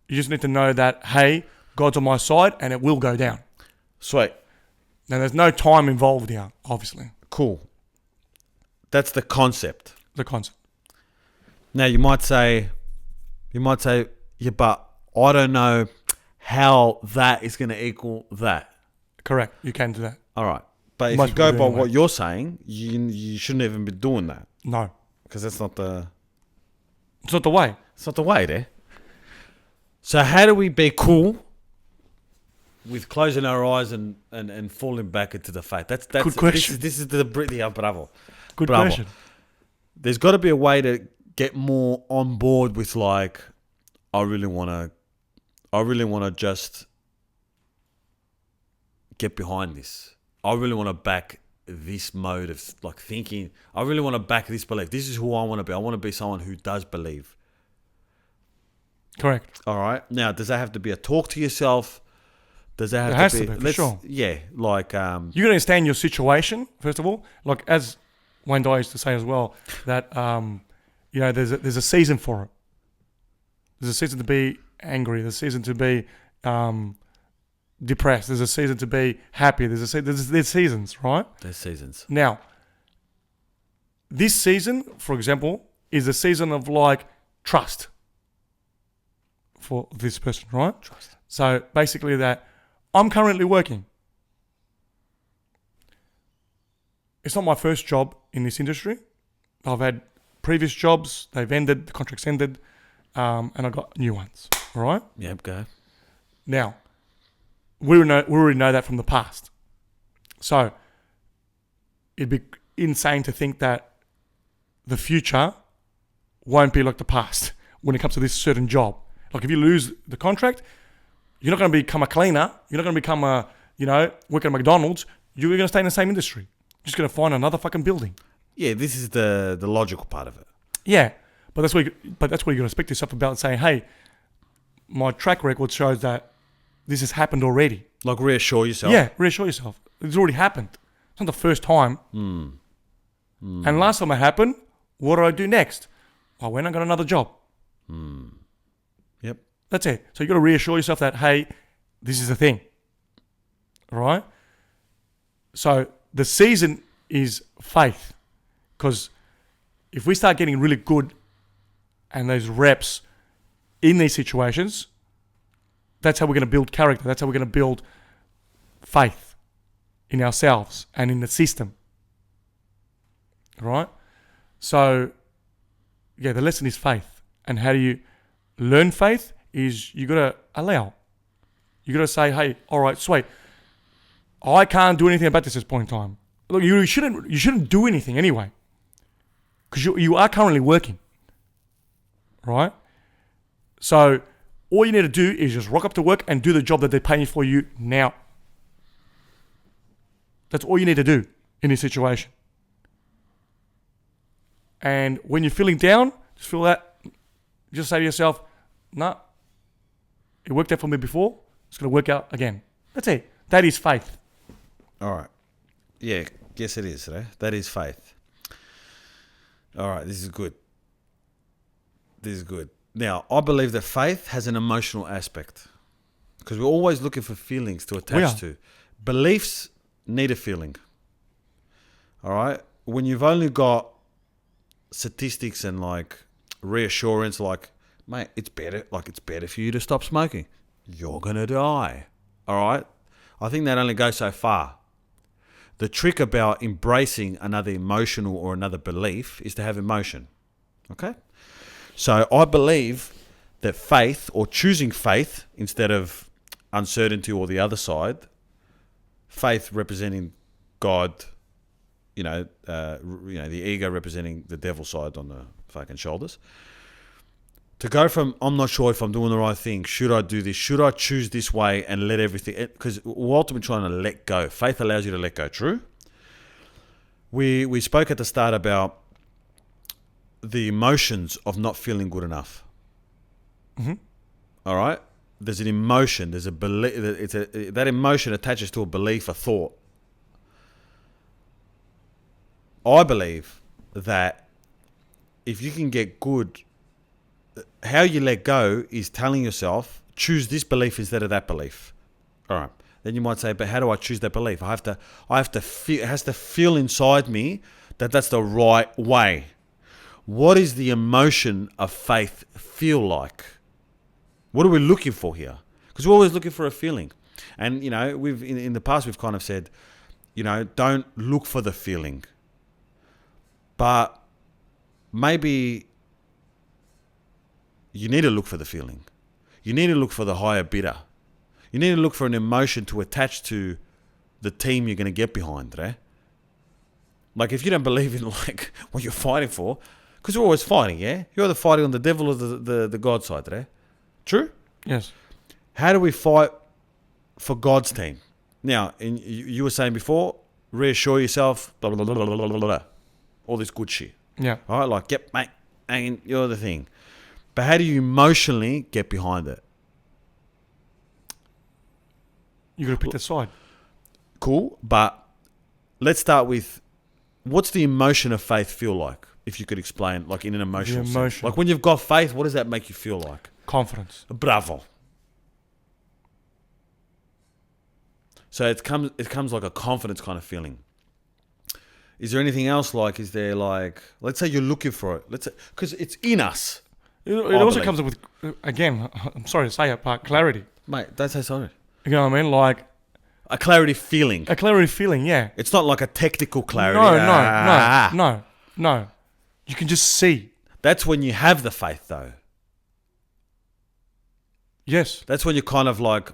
[SPEAKER 2] You just need to know that, hey, God's on my side and it will go down.
[SPEAKER 1] Sweet.
[SPEAKER 2] Now, there's no time involved here, obviously,
[SPEAKER 1] Cool. That's the concept.
[SPEAKER 2] the concept.
[SPEAKER 1] Now you might say, yeah, but I don't know how that is going to equal that.
[SPEAKER 2] Correct. You can do that.
[SPEAKER 1] All right, but if
[SPEAKER 2] Most
[SPEAKER 1] you go
[SPEAKER 2] people
[SPEAKER 1] by
[SPEAKER 2] do
[SPEAKER 1] what
[SPEAKER 2] anyway.
[SPEAKER 1] you're saying, you shouldn't even be doing that
[SPEAKER 2] No.
[SPEAKER 1] because that's not the
[SPEAKER 2] It's not the way.
[SPEAKER 1] way there. So how do we be cool with closing our eyes and falling back into the faith? That's
[SPEAKER 2] Good question.
[SPEAKER 1] This is the bravo.
[SPEAKER 2] Good
[SPEAKER 1] Bravo.
[SPEAKER 2] question.
[SPEAKER 1] There's got to be a way to get more on board with, like, I really want to just get behind this. I really want to back this mode of, like, thinking. I really want to back this belief. This is who I want to be. I want to be someone who does believe.
[SPEAKER 2] Correct.
[SPEAKER 1] All right. Now, does that have to be a talk to yourself? Does that have
[SPEAKER 2] It has
[SPEAKER 1] to be?
[SPEAKER 2] to be, for sure.
[SPEAKER 1] Yeah, like
[SPEAKER 2] You got to understand your situation, first of all. Like, as Wayne Dyer used to say as well, that, you know, there's a season for it. There's a season to be angry. There's a season to be depressed. There's a season to be happy. There's seasons, right?
[SPEAKER 1] there's seasons.
[SPEAKER 2] Now, this season, for example, is a season of, like, trust for this person, right?
[SPEAKER 1] Trust.
[SPEAKER 2] So basically that I'm currently working. It's not my first job in this industry. I've had previous jobs. They've ended. The contract's ended. And I got new ones. All right?
[SPEAKER 1] Yep, go.
[SPEAKER 2] Now, we already know that from the past. So it'd be insane to think that the future won't be like the past when it comes to this certain job. Like, if you lose the contract, You're not going to become a cleaner. You're not going to become work at McDonald's. You're going to stay in the same industry. You're just going to find another fucking building.
[SPEAKER 1] Yeah, this is the logical part of it.
[SPEAKER 2] Yeah, but that's where you're going to speak to yourself about and say, hey, my track record shows that this has happened already.
[SPEAKER 1] Like reassure yourself.
[SPEAKER 2] Yeah, reassure yourself. It's already happened. It's not the first time. And last time it happened, what do I do next? I went and got another job.
[SPEAKER 1] Yep.
[SPEAKER 2] That's it. So you got to reassure yourself that, hey, this is the thing. All right? So the season is faith. Because if we start getting really good and those reps in these situations, that's how we're going to build character. That's how we're going to build faith in ourselves and in the system. All right? So, yeah, the lesson is faith. And how do you learn faith is you got to allow. You got to say, hey, all right, sweet. I can't do anything about this at this point in time. Look, you shouldn't do anything anyway. Because you are currently working. Right? So, all you need to do is just rock up to work and do the job that they're paying for you now. That's all you need to do in this situation. And when you're feeling down, just feel that. Just say to yourself, nah, it worked out for me before. It's going to work out again. That's it. That is faith.
[SPEAKER 1] All right. Yeah, yes it is. That is faith. All right, this is good. This is good. Now, I believe that faith has an emotional aspect because we're always looking for feelings to attach to. Beliefs need a feeling. All right? When you've only got statistics and like reassurance like, mate, it's better for you to stop smoking. You're going to die. All right? I think that only goes so far. The trick about embracing another emotional or another belief is to have emotion. Okay? So I believe that faith, or choosing faith instead of uncertainty or the other side, faith representing God, the ego representing the devil side on the fucking shoulders. To go from, I'm not sure if I'm doing the right thing, should I do this, should I choose this way and let everything, because we're ultimately trying to let go. Faith allows you to let go, true? We spoke at the start about the emotions of not feeling good enough.
[SPEAKER 2] Mm-hmm.
[SPEAKER 1] All right? There's an emotion, there's a belief, that emotion attaches to a belief, a thought. I believe that if you can get good, how you let go is telling yourself, choose this belief instead of that belief. All right. Then you might say, but how do I choose that belief? I have to feel, it has to feel inside me that that's the right way. What is the emotion of faith feel like? What are we looking for here? Because we're always looking for a feeling. And, we've in the past, we've kind of said, don't look for the feeling. But maybe you need to look for the feeling. You need to look for the higher bidder. You need to look for an emotion to attach to the team you're going to get behind, right? Like if you don't believe in like what you're fighting for, because you're always fighting, yeah? You're either fighting on the devil or the God side, right? True?
[SPEAKER 2] Yes.
[SPEAKER 1] How do we fight for God's team? Now, you were saying before, reassure yourself, blah, blah, blah, blah, blah, blah, blah, all this good shit.
[SPEAKER 2] Yeah.
[SPEAKER 1] All right, like, yep, mate, and you're the thing. But how do you emotionally get behind it?
[SPEAKER 2] You got to pick the side.
[SPEAKER 1] Cool, but let's start with, what's the emotion of faith feel like? If you could explain, like in an emotional sense. Like when you've got faith, what does that make you feel like?
[SPEAKER 2] Confidence.
[SPEAKER 1] Bravo. So it comes like a confidence kind of feeling. Is there anything else like, is there like, let's say you're looking for it. Let's say, because it's in us.
[SPEAKER 2] It also comes up with, again, I'm sorry to say it, but clarity.
[SPEAKER 1] Mate, don't say sorry.
[SPEAKER 2] You know what I mean? Like
[SPEAKER 1] a clarity feeling.
[SPEAKER 2] a clarity feeling, yeah.
[SPEAKER 1] It's not like a technical clarity.
[SPEAKER 2] No. You can just see.
[SPEAKER 1] That's when you have the faith, though.
[SPEAKER 2] Yes.
[SPEAKER 1] That's when you're kind of like...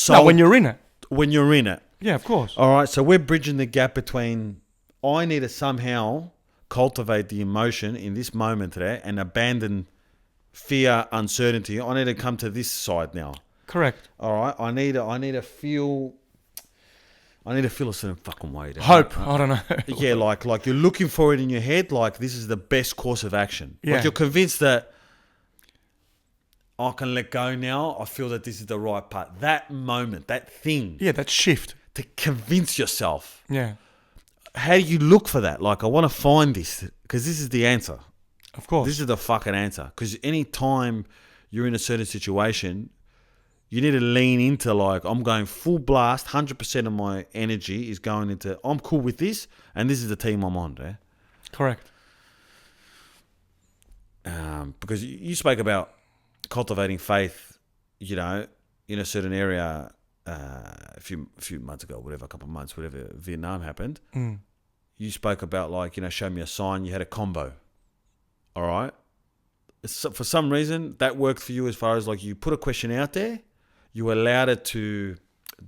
[SPEAKER 2] when you're in it.
[SPEAKER 1] When you're in it.
[SPEAKER 2] Yeah, of course.
[SPEAKER 1] All right, so we're bridging the gap between... I need to somehow cultivate the emotion in this moment today and abandon fear, uncertainty. I need to come to this side now.
[SPEAKER 2] Correct.
[SPEAKER 1] All right. I need to feel a certain fucking way.
[SPEAKER 2] Hope. I don't know.
[SPEAKER 1] Yeah, like you're looking for it in your head. Like this is the best course of action.
[SPEAKER 2] Yeah.
[SPEAKER 1] Like you're convinced that I can let go now. I feel that this is the right part. That moment, that thing.
[SPEAKER 2] Yeah, that shift.
[SPEAKER 1] To convince yourself.
[SPEAKER 2] Yeah.
[SPEAKER 1] How do you look for that? Like I want to find this because this is the answer.
[SPEAKER 2] Of course.
[SPEAKER 1] This is the fucking answer. Because any time you're in a certain situation, you need to lean into like, I'm going full blast, 100% of my energy is going into, I'm cool with this, and this is the team I'm on, yeah?
[SPEAKER 2] Correct.
[SPEAKER 1] Because you spoke about cultivating faith, you know, in a certain area a few months ago, whatever, a couple of months, whatever, Vietnam happened.
[SPEAKER 2] Mm.
[SPEAKER 1] You spoke about like, you know, show me a sign, you had a combo. All right. So for some reason, that worked for you as far as like you put a question out there, you allowed it to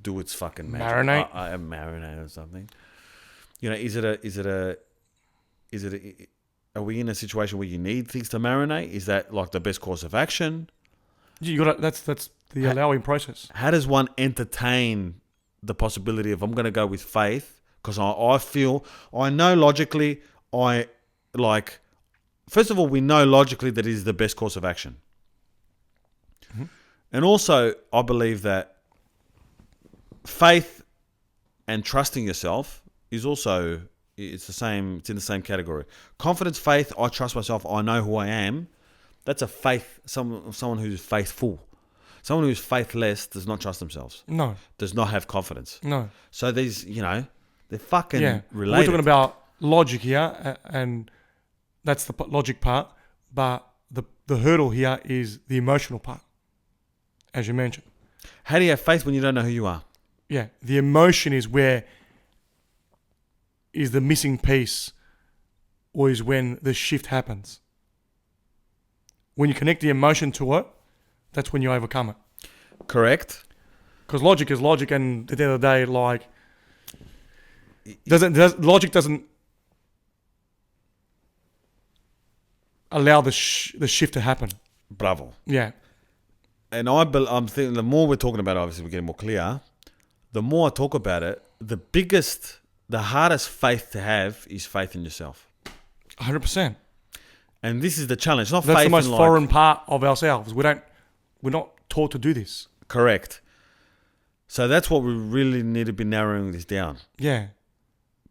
[SPEAKER 1] do its fucking magic.
[SPEAKER 2] Marinate?
[SPEAKER 1] Marinate or something. You know, are we in a situation where you need things to marinate? Is that like the best course of action?
[SPEAKER 2] You got that's the allowing process.
[SPEAKER 1] How does one entertain the possibility of I'm going to go with faith? Because I know logically, first of all, we know logically that it is the best course of action. Mm-hmm. And also, I believe that faith and trusting yourself is also, it's in the same category. Confidence, faith, I trust myself, I know who I am. That's a faith, someone who's faithful. Someone who's faithless does not trust themselves.
[SPEAKER 2] No.
[SPEAKER 1] Does not have confidence.
[SPEAKER 2] No.
[SPEAKER 1] So these, you know, they're fucking related.
[SPEAKER 2] We're talking about logic here, and that's the logic part, but the hurdle here is the emotional part, as you mentioned.
[SPEAKER 1] How do you have faith when you don't know who you are?
[SPEAKER 2] Yeah, the emotion is the missing piece, or is when the shift happens. When you connect the emotion to it, that's when you overcome it.
[SPEAKER 1] Correct.
[SPEAKER 2] Because logic is logic, and at the end of the day, like, logic doesn't allow the shift to happen.
[SPEAKER 1] Bravo.
[SPEAKER 2] Yeah.
[SPEAKER 1] And I'm thinking the more we're talking about it, obviously we're getting more clear. The more I talk about it, the hardest faith to have is faith in yourself.
[SPEAKER 2] 100%.
[SPEAKER 1] And this is the challenge. Not
[SPEAKER 2] That's
[SPEAKER 1] faith
[SPEAKER 2] the most
[SPEAKER 1] in
[SPEAKER 2] foreign part of ourselves. We're not taught to do this.
[SPEAKER 1] Correct. So that's what we really need to be narrowing this down.
[SPEAKER 2] Yeah.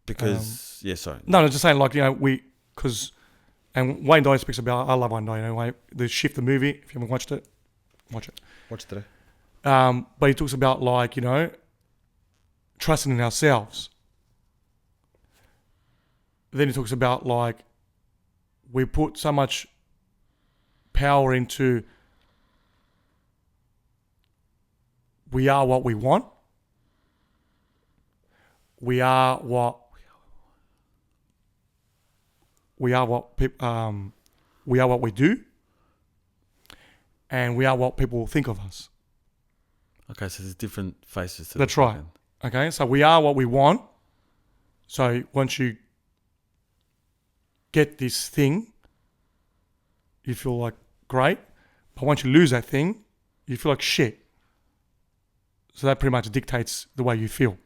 [SPEAKER 1] Because, sorry.
[SPEAKER 2] No, I was just saying, like, you know, and Wayne Dyer speaks about, I love Wayne Dyer, you know, the Shift the movie. If you haven't watched it, watch it.
[SPEAKER 1] Watch it today.
[SPEAKER 2] But he talks about, like, you know, trusting in ourselves. Then he talks about, like, we put so much power into we are what we want. We are what we do, and we are what people think of us.
[SPEAKER 1] Okay, so there's different faces to
[SPEAKER 2] That's right. Okay, so we are what we want. So once you get this thing, you feel like great. But once you lose that thing, you feel like shit. So that pretty much dictates the way you feel.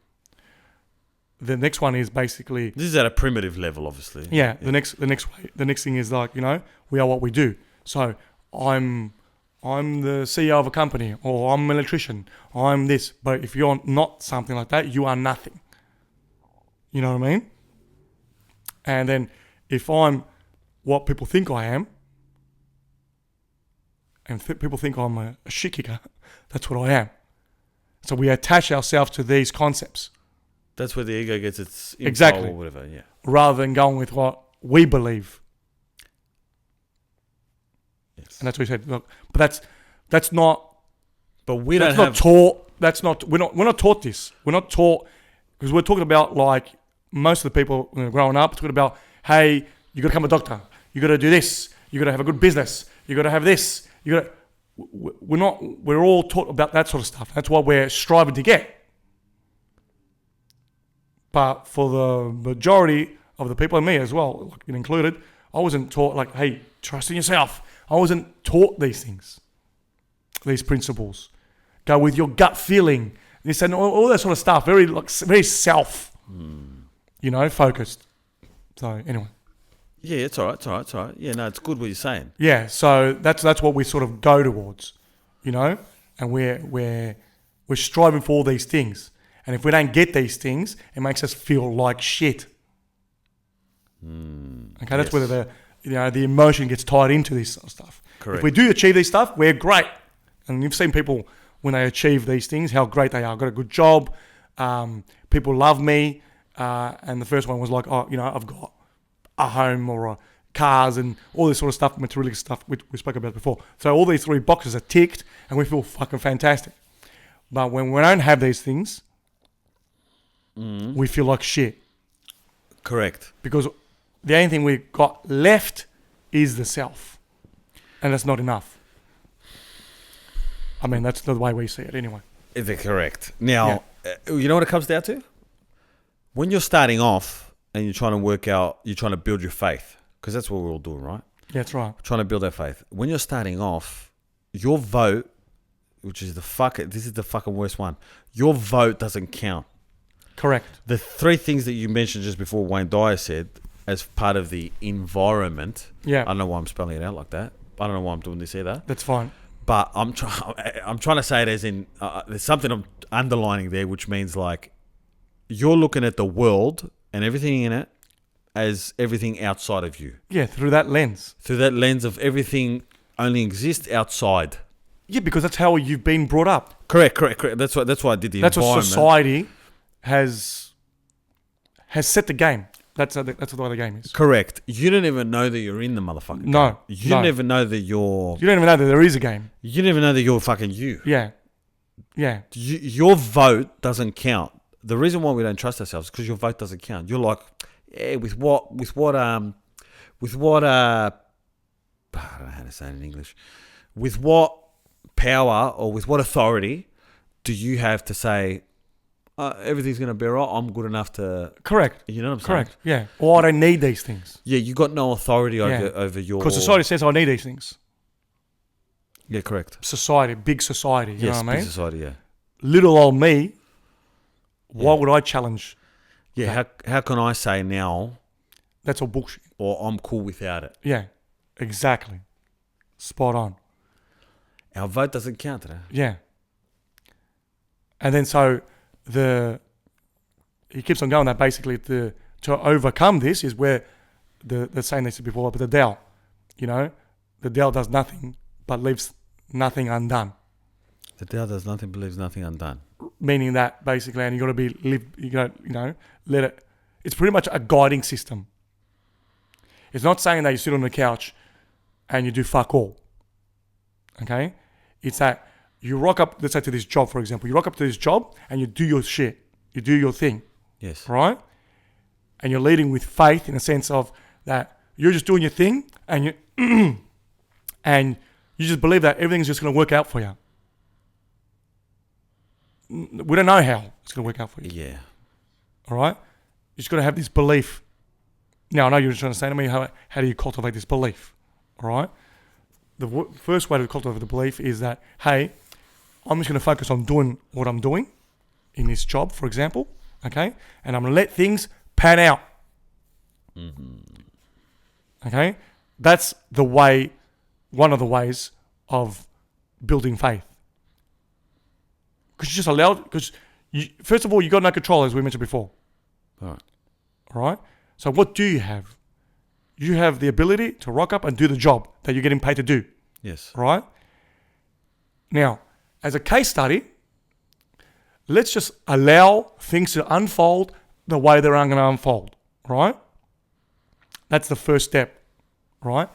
[SPEAKER 2] The next one is basically,
[SPEAKER 1] this is at a primitive level, obviously.
[SPEAKER 2] Yeah. The next thing is, like, you know, we are what we do. So I'm the CEO of a company, or I'm an electrician, I'm this. But if you're not something like that, you are nothing. You know what I mean? And then if I'm what people think I am, and people think I'm a shit kicker, that's what I am. So we attach ourselves to these concepts.
[SPEAKER 1] That's where the ego gets its info
[SPEAKER 2] Exactly.
[SPEAKER 1] or whatever, yeah.
[SPEAKER 2] Rather than going with what we believe.
[SPEAKER 1] Yes.
[SPEAKER 2] And that's what he said. Look, but that's not.
[SPEAKER 1] But we
[SPEAKER 2] that's
[SPEAKER 1] don't
[SPEAKER 2] not taught. That's not. We're not taught this. We're not taught, because we're talking about, like, most of the people, you know, growing up talking about, hey, you got to become a doctor. You got to do this. You got to have a good business. You got to have this. You got. We're all taught about that sort of stuff. That's what we're striving to get. But for the majority of the people, and me as well, like being included, I wasn't taught, like, hey, trust in yourself. I wasn't taught these things, these principles. Go with your gut feeling. This and all that sort of stuff. Very self, focused. So anyway.
[SPEAKER 1] Yeah, it's all right. Yeah, no, it's good what you're saying.
[SPEAKER 2] Yeah, so that's what we sort of go towards, and we're striving for all these things. And if we don't get these things, it makes us feel like shit. Okay, that's where the emotion gets tied into this sort of stuff.
[SPEAKER 1] Correct.
[SPEAKER 2] If we do achieve these stuff, we're great. And you've seen people when they achieve these things, how great they are. I've got a good job, people love me, and the first one was like, I've got a home or cars and all this sort of stuff, materialistic stuff, which we spoke about before. So all these 3 boxes are ticked, and we feel fucking fantastic. But when we don't have these things, we feel like shit.
[SPEAKER 1] Correct.
[SPEAKER 2] Because the only thing we've got left is the self. And that's not enough. I mean, that's the way we see it anyway.
[SPEAKER 1] Is it correct? Now, you know what it comes down to? When you're starting off and you're trying to work out, you're trying to build your faith, because that's what we're all doing, right?
[SPEAKER 2] Yeah, that's right.
[SPEAKER 1] Trying to build our faith. When you're starting off, your vote, which is this is the fucking worst one. Your vote doesn't count.
[SPEAKER 2] Correct.
[SPEAKER 1] The 3 things that you mentioned just before Wayne Dyer said as part of the environment.
[SPEAKER 2] Yeah.
[SPEAKER 1] I don't know why I'm spelling it out like that. I don't know why I'm doing this either.
[SPEAKER 2] That's fine.
[SPEAKER 1] But I'm trying to say it as in, there's something I'm underlining there, which means like you're looking at the world and everything in it as everything outside of you.
[SPEAKER 2] Yeah, through that lens.
[SPEAKER 1] Through that lens of everything only exists outside.
[SPEAKER 2] Yeah, because that's how you've been brought up.
[SPEAKER 1] Correct. That's why I did the
[SPEAKER 2] That's
[SPEAKER 1] environment.
[SPEAKER 2] what society has set the game. That's the way the game is.
[SPEAKER 1] Correct. You don't even know that you're in the motherfucking game. You don't even know that you're...
[SPEAKER 2] You don't even know that there is a game.
[SPEAKER 1] You don't even know that you're fucking you.
[SPEAKER 2] Yeah. Yeah.
[SPEAKER 1] Your vote doesn't count. The reason why we don't trust ourselves is because your vote doesn't count. You're like, with what I don't know how to say it in English. With what power or with what authority do you have to say, everything's going to be all right, I'm good enough to...
[SPEAKER 2] Correct.
[SPEAKER 1] You know what I'm saying?
[SPEAKER 2] Correct, yeah. Or I don't need these things.
[SPEAKER 1] Yeah, you got no authority over your...
[SPEAKER 2] Because society says I need these things.
[SPEAKER 1] Yeah, correct.
[SPEAKER 2] Society, big society, you know what I mean?
[SPEAKER 1] Big society, yeah.
[SPEAKER 2] Little old me, why would I challenge?
[SPEAKER 1] Yeah, how can I say now...
[SPEAKER 2] That's all bullshit.
[SPEAKER 1] Or I'm cool without it.
[SPEAKER 2] Yeah, exactly. Spot on.
[SPEAKER 1] Our vote doesn't count today.
[SPEAKER 2] Yeah. And then so... he keeps on going that basically to overcome this is where the saying this before, but the Tao, the Tao does nothing but leaves nothing undone.
[SPEAKER 1] The Tao does nothing but leaves nothing undone. Meaning
[SPEAKER 2] that basically, and you got to let it. It's pretty much a guiding system. It's not saying that you sit on the couch and you do fuck all. Okay, it's that. You rock up, let's say to this job, for example. You rock up to this job and you do your shit. You do your thing.
[SPEAKER 1] Yes.
[SPEAKER 2] Right? And you're leading with faith in a sense of that you're just doing your thing and you and you just believe that everything's just going to work out for you. We don't know how it's going to work out for you.
[SPEAKER 1] Yeah.
[SPEAKER 2] All right? You just got to have this belief. Now, I know you're just trying to say to me, how do you cultivate this belief? All right? The first way to cultivate the belief is that, hey, I'm just going to focus on doing what I'm doing in this job, for example, okay? And I'm going to let things pan out. Mm-hmm. Okay? That's the way, one of the ways of building faith. Because you just allowed, first of all, you got no control, as we mentioned before.
[SPEAKER 1] All
[SPEAKER 2] right? So what do you have? You have the ability to rock up and do the job that you're getting paid to do.
[SPEAKER 1] Yes.
[SPEAKER 2] Right? Now, as a case study, let's just allow things to unfold the way they're going to unfold, right? That's the first step, right?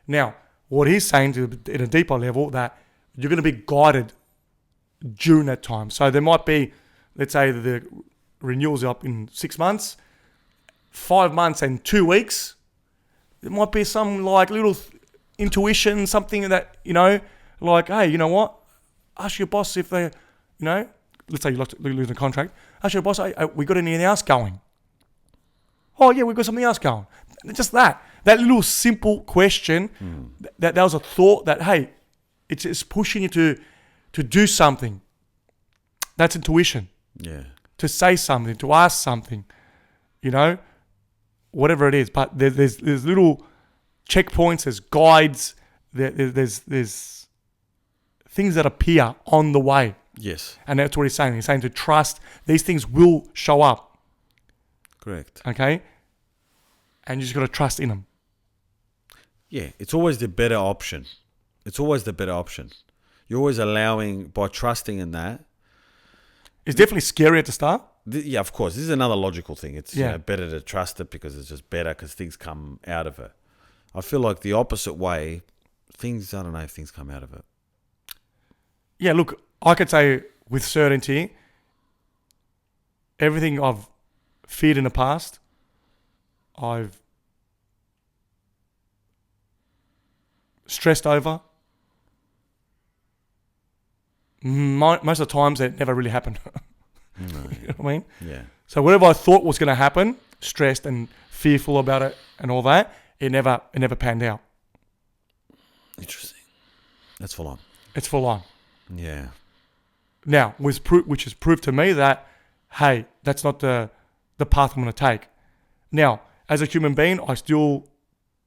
[SPEAKER 2] Now, what he's saying in a deeper level, that you're going to be guided during that time. So there might be, let's say the renewal's up in 6 months, 5 months and 2 weeks. There might be some like little intuition, something that, like, hey, you know what? Ask your boss if they, let's say you lose a contract. Ask your boss, hey, we got anything else going? Oh, yeah, we got something else going. Just that little simple question, that was a thought that, hey, it's pushing you to do something. That's intuition.
[SPEAKER 1] Yeah.
[SPEAKER 2] To say something, to ask something, you know, whatever it is. But there's little checkpoints, there's guides, there's things that appear on the way.
[SPEAKER 1] Yes.
[SPEAKER 2] And that's what he's saying. He's saying to trust. These things will show up.
[SPEAKER 1] Correct.
[SPEAKER 2] Okay? And you just got to trust in them.
[SPEAKER 1] Yeah, it's always the better option. It's always the better option. You're always allowing, by trusting in that.
[SPEAKER 2] It's definitely scary at the start.
[SPEAKER 1] Yeah, of course. This is another logical thing. It's
[SPEAKER 2] Yeah.
[SPEAKER 1] better to trust it because it's just better because things come out of it. I feel like the opposite way, I don't know if things come out of it.
[SPEAKER 2] Yeah, look, I could say with certainty, everything I've feared in the past, I've stressed over. Most of the times it never really happened.
[SPEAKER 1] No,
[SPEAKER 2] You know what I mean?
[SPEAKER 1] yeah.
[SPEAKER 2] So whatever I thought was going to happen, stressed and fearful about it and all that, it never panned out.
[SPEAKER 1] Interesting. That's full on.
[SPEAKER 2] It's full on.
[SPEAKER 1] Yeah.
[SPEAKER 2] Now, which has proved to me that, hey, that's not the path I'm going to take. Now, as a human being, I still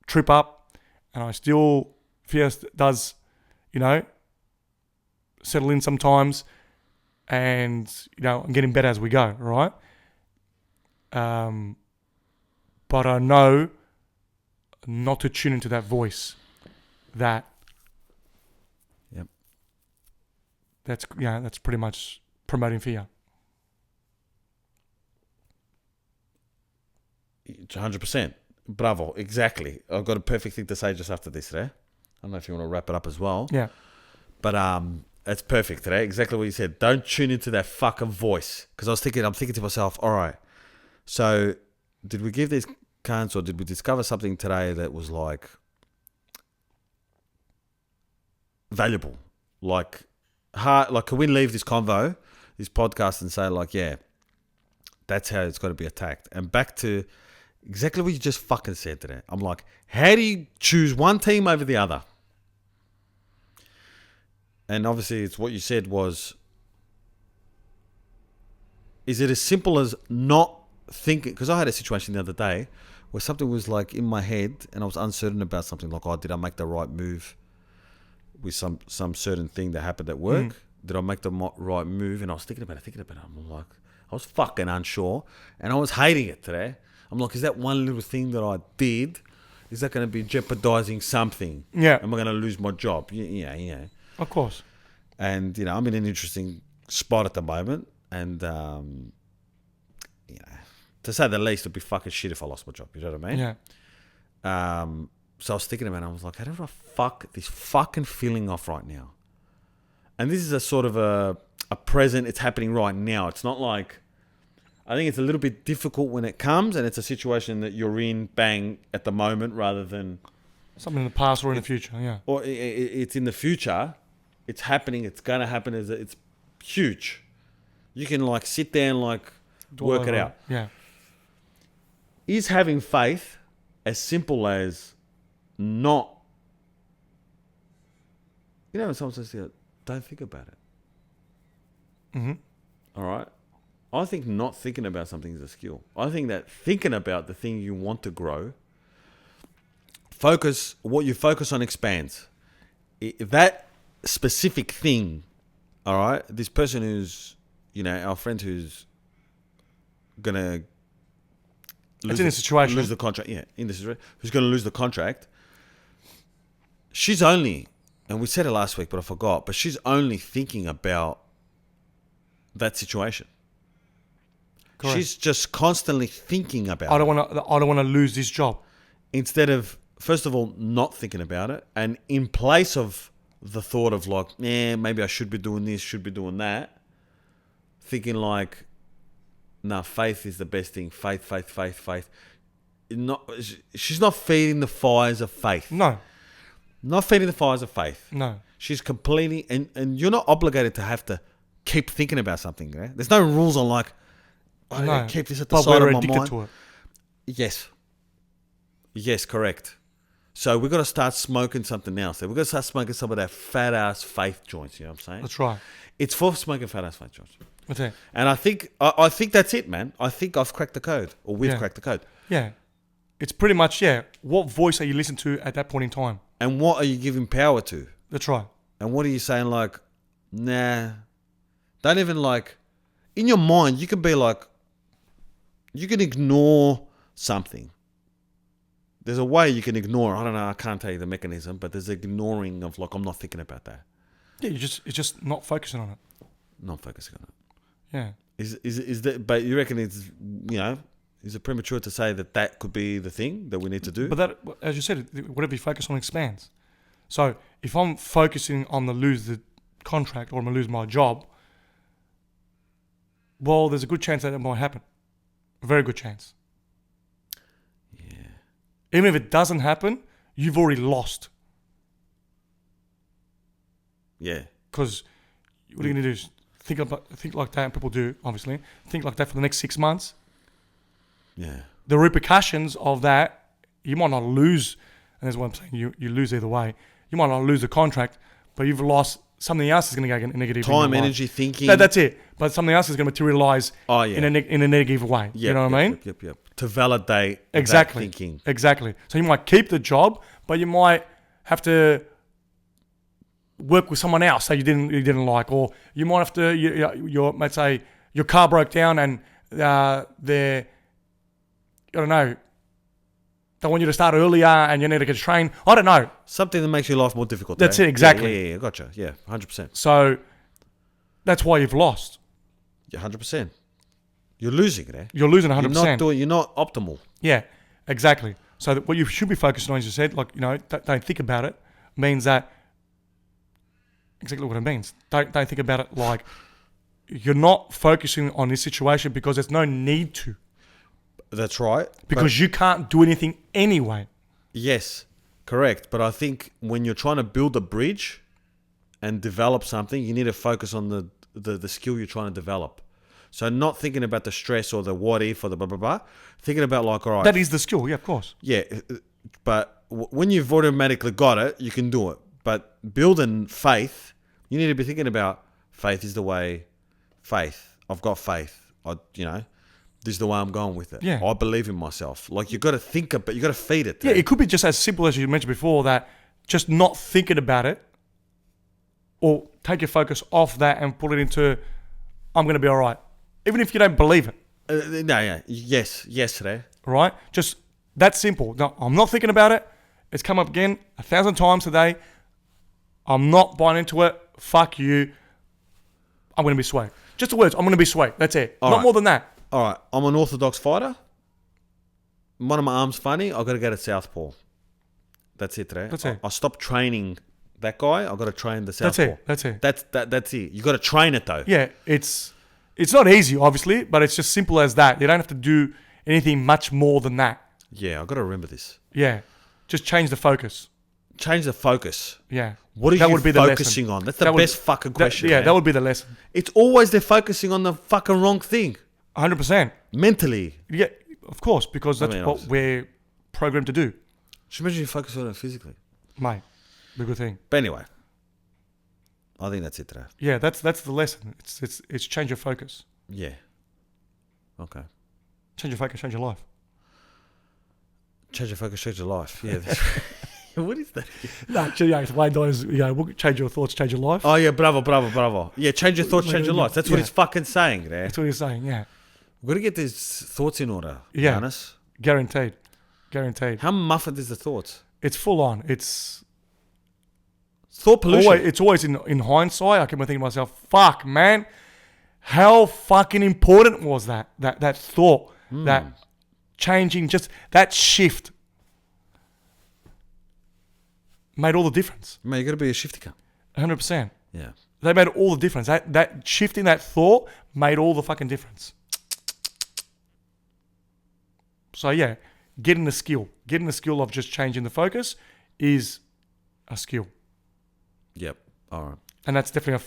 [SPEAKER 2] trip up and I still fear does, settle in sometimes, and, I'm getting better as we go, right? But I know not to tune into that voice that
[SPEAKER 1] Yep.
[SPEAKER 2] that's pretty much promoting fear.
[SPEAKER 1] 100%. Bravo. Exactly. I've got a perfect thing to say just after this today. I don't know if you want to wrap it up as well.
[SPEAKER 2] Yeah.
[SPEAKER 1] But it's perfect today. Exactly what you said. Don't tune into that fucking voice. Because I'm thinking to myself, all right, so did we give these cunts or did we discover something today that was like valuable? Like can we leave this convo, this podcast, and say like, yeah, that's how it's got to be attacked. And back to exactly what you just fucking said today. I'm like, how do you choose one team over the other? And obviously it's what you said was, is it as simple as not thinking? Because I had a situation the other day where something was like in my head and I was uncertain about something, like, oh, did I make the right move with some certain thing that happened at work? Did I make the right move? And I was thinking about it. I'm like, I was fucking unsure and I was hating it today. I'm like, is that one little thing that I did, is that going to be jeopardizing something?
[SPEAKER 2] Yeah.
[SPEAKER 1] Am I going to lose my job? Yeah.
[SPEAKER 2] Of course.
[SPEAKER 1] And, I'm in an interesting spot at the moment. And, to say the least, it'd be fucking shit if I lost my job. You know what I mean?
[SPEAKER 2] Yeah.
[SPEAKER 1] So I was thinking about it. I was like, how do I fuck this fucking feeling off right now? And this is a sort of a present. It's happening right now. It's not like, I think it's a little bit difficult when it comes and it's a situation that you're in, bang, at the moment, rather than
[SPEAKER 2] Something in the past or in the future, yeah.
[SPEAKER 1] or it's in the future. It's happening. It's going to happen. It's huge. You can like sit there and like work it out.
[SPEAKER 2] Yeah.
[SPEAKER 1] Is having faith as simple as not, when someone says, don't think about it.
[SPEAKER 2] Mm-hmm.
[SPEAKER 1] All right. I think not thinking about something is a skill. I think that thinking about the thing you want to grow, what you focus on expands. If that specific thing, all right, this person who's, our friend who's going to
[SPEAKER 2] It's in a situation.
[SPEAKER 1] lose the contract. Yeah, in this situation, who's going to lose the contract. She's only, and we said it last week, but I forgot, but she's only thinking about that situation.
[SPEAKER 2] Correct.
[SPEAKER 1] She's just constantly thinking about
[SPEAKER 2] I
[SPEAKER 1] it.
[SPEAKER 2] don't want to lose this job.
[SPEAKER 1] Instead of, first of all, not thinking about it, and in place of the thought of like, maybe I should be doing this, should be doing that, thinking like, faith is the best thing. Faith. She's not feeding the fires of faith.
[SPEAKER 2] No.
[SPEAKER 1] Not feeding the fires of faith.
[SPEAKER 2] No.
[SPEAKER 1] She's completely, and you're not obligated to have to keep thinking about something. Right? There's no rules on like,
[SPEAKER 2] No.
[SPEAKER 1] keep this at the
[SPEAKER 2] But
[SPEAKER 1] side
[SPEAKER 2] we're
[SPEAKER 1] of my
[SPEAKER 2] addicted
[SPEAKER 1] mind.
[SPEAKER 2] to it.
[SPEAKER 1] Yes, correct. So we've got to start smoking something else. We've got to start smoking some of that fat ass faith joints. You know what I'm saying?
[SPEAKER 2] That's right.
[SPEAKER 1] It's for smoking fat ass faith joints.
[SPEAKER 2] That's it.
[SPEAKER 1] And I think that's it, man. I think I've cracked the code, or we've
[SPEAKER 2] Yeah.
[SPEAKER 1] cracked the code.
[SPEAKER 2] Yeah. It's pretty much, what voice are you listening to at that point in time?
[SPEAKER 1] And what are you giving power to?
[SPEAKER 2] That's right.
[SPEAKER 1] And what are you saying like, nah, don't even like, in your mind, you can be like, you can ignore something. There's a way you can ignore. I don't know. I can't tell you the mechanism, but there's ignoring of like, I'm not thinking about that.
[SPEAKER 2] Yeah, it's just not focusing on it.
[SPEAKER 1] Not focusing on it.
[SPEAKER 2] Yeah.
[SPEAKER 1] Is that? But you reckon it's, is it premature to say that could be the thing that we need to do?
[SPEAKER 2] But that, as you said, whatever you focus on expands. So if I'm focusing on lose the contract or I'm going to lose my job, well, there's a good chance that might happen. A very good chance.
[SPEAKER 1] Yeah.
[SPEAKER 2] Even if it doesn't happen, you've already lost.
[SPEAKER 1] Yeah.
[SPEAKER 2] Because what are you going to do is think like that, and people do, obviously. Think like that for the next 6 months.
[SPEAKER 1] Yeah.
[SPEAKER 2] The repercussions of that, you might not lose, and that's what I'm saying, you lose either way. You might not lose the contract, but you've lost something else is going to go negative.
[SPEAKER 1] Time, energy, thinking.
[SPEAKER 2] That's it. But something else is going to materialize in a negative way.
[SPEAKER 1] Yep,
[SPEAKER 2] you know what I mean?
[SPEAKER 1] Yep. To validate
[SPEAKER 2] Exactly.
[SPEAKER 1] that thinking.
[SPEAKER 2] Exactly. So you might keep the job, but you might have to work with someone else that you didn't like, or you might have to. Let's say your car broke down and they're, I don't know, they want you to start earlier and you need to get a train. I don't know.
[SPEAKER 1] Something that makes your life more difficult.
[SPEAKER 2] That's it, exactly.
[SPEAKER 1] Yeah, gotcha. Yeah, 100%.
[SPEAKER 2] So that's why you've lost.
[SPEAKER 1] Yeah, 100%. You're losing it, eh?
[SPEAKER 2] You're losing 100%.
[SPEAKER 1] You're not optimal.
[SPEAKER 2] Yeah, exactly. So what you should be focusing on, as you said, like, don't think about it, means that exactly what it means. Don't think about it like you're not focusing on this situation because there's no need to.
[SPEAKER 1] That's right.
[SPEAKER 2] Because you can't do anything anyway.
[SPEAKER 1] Yes, correct. But I think when you're trying to build a bridge and develop something, you need to focus on the skill you're trying to develop. So not thinking about the stress or the what if or the blah, blah, blah. Thinking about like, all right.
[SPEAKER 2] That is the skill, yeah, of course.
[SPEAKER 1] Yeah, but when you've automatically got it, you can do it. But building faith, you need to be thinking about faith is the way. Faith. I've got faith. This is the way I'm going with it.
[SPEAKER 2] Yeah.
[SPEAKER 1] I believe in myself. Like, you got to think about, you got to feed it.
[SPEAKER 2] Yeah, it could be just as simple as you mentioned before, that just not thinking about it, or take your focus off that and put it into, I'm going to be all right. Even if you don't believe it.
[SPEAKER 1] Yes, today.
[SPEAKER 2] Right? Just that simple. No, I'm not thinking about it. It's come up again 1,000 times today. I'm not buying into it. Fuck you. I'm going to be sweet. Just the words, I'm going to be sweet. That's it.
[SPEAKER 1] All
[SPEAKER 2] not
[SPEAKER 1] right.
[SPEAKER 2] more than that.
[SPEAKER 1] All right, I'm an orthodox fighter. One of my arms funny. I got to go to southpaw. That's it today.
[SPEAKER 2] That's it.
[SPEAKER 1] I stopped training that guy. I got to train the southpaw.
[SPEAKER 2] That's it.
[SPEAKER 1] That's it. You got to train it though.
[SPEAKER 2] Yeah, it's not easy, obviously, but it's just simple as that. You don't have to do anything much more than that.
[SPEAKER 1] Yeah, I got to remember this.
[SPEAKER 2] Yeah, just change the focus.
[SPEAKER 1] Change the focus.
[SPEAKER 2] Yeah.
[SPEAKER 1] What are you focusing on? That's the best fucking question.
[SPEAKER 2] That would be the lesson.
[SPEAKER 1] It's always they're focusing on the fucking wrong thing.
[SPEAKER 2] 100%.
[SPEAKER 1] Mentally.
[SPEAKER 2] Yeah, of course, because that's what we're programmed to do.
[SPEAKER 1] Just imagine you focus on it physically.
[SPEAKER 2] Mate, the good thing.
[SPEAKER 1] But anyway, I think that's it today.
[SPEAKER 2] Yeah, that's the lesson. It's change your focus.
[SPEAKER 1] Yeah. Okay.
[SPEAKER 2] Change your focus, change your life.
[SPEAKER 1] Change your focus, change your life. Yeah. What is that?
[SPEAKER 2] No, actually, yeah, explain those. Change your thoughts, change your life.
[SPEAKER 1] Oh yeah, bravo. Yeah, change your thoughts, change your life. That's what it's fucking saying there.
[SPEAKER 2] That's what he's saying. Yeah.
[SPEAKER 1] We've got to get these thoughts in order.
[SPEAKER 2] Yeah.
[SPEAKER 1] Giannis.
[SPEAKER 2] Guaranteed.
[SPEAKER 1] How muffled is the thoughts?
[SPEAKER 2] It's full on. It's
[SPEAKER 1] thought pollution.
[SPEAKER 2] It's always in hindsight. I keep thinking to myself, "Fuck, man, how fucking important was that thought, that changing, just that shift." Made all the difference.
[SPEAKER 1] Man, you got to be a shifty cunt.
[SPEAKER 2] 100%.
[SPEAKER 1] Yeah.
[SPEAKER 2] They made all the difference. That shift in that thought made all the fucking difference. So yeah, getting the skill of just changing the focus is a skill.
[SPEAKER 1] Yep. All right.
[SPEAKER 2] And that's definitely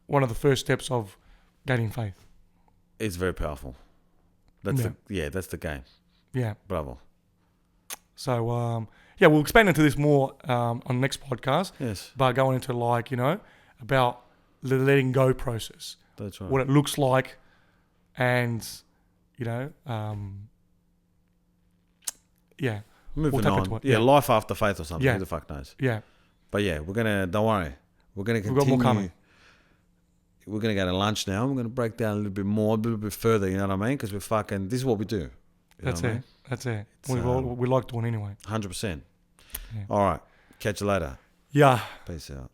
[SPEAKER 2] one of the first steps of gaining faith.
[SPEAKER 1] It's very powerful. That's the game.
[SPEAKER 2] Yeah.
[SPEAKER 1] Bravo.
[SPEAKER 2] So we'll expand into this more on the next podcast.
[SPEAKER 1] Yes.
[SPEAKER 2] But going into about the letting go process
[SPEAKER 1] That's right.
[SPEAKER 2] what it looks like, and you know, yeah,
[SPEAKER 1] Moving
[SPEAKER 2] tap
[SPEAKER 1] on.
[SPEAKER 2] into it.
[SPEAKER 1] Yeah, life after faith or something.
[SPEAKER 2] Yeah.
[SPEAKER 1] Who the fuck knows?
[SPEAKER 2] yeah.
[SPEAKER 1] But yeah, don't worry. We're going to
[SPEAKER 2] We've got more
[SPEAKER 1] continue.
[SPEAKER 2] coming.
[SPEAKER 1] We're going to go to lunch now. We're going to break down a little bit more, a little bit further, you know what I mean? Because this is what we do. You
[SPEAKER 2] That's
[SPEAKER 1] know what I
[SPEAKER 2] it.
[SPEAKER 1] mean?
[SPEAKER 2] That's it.
[SPEAKER 1] It's,
[SPEAKER 2] We like doing anyway.
[SPEAKER 1] 100%.
[SPEAKER 2] Yeah.
[SPEAKER 1] All right. Catch you later.
[SPEAKER 2] Yeah.
[SPEAKER 1] Peace out.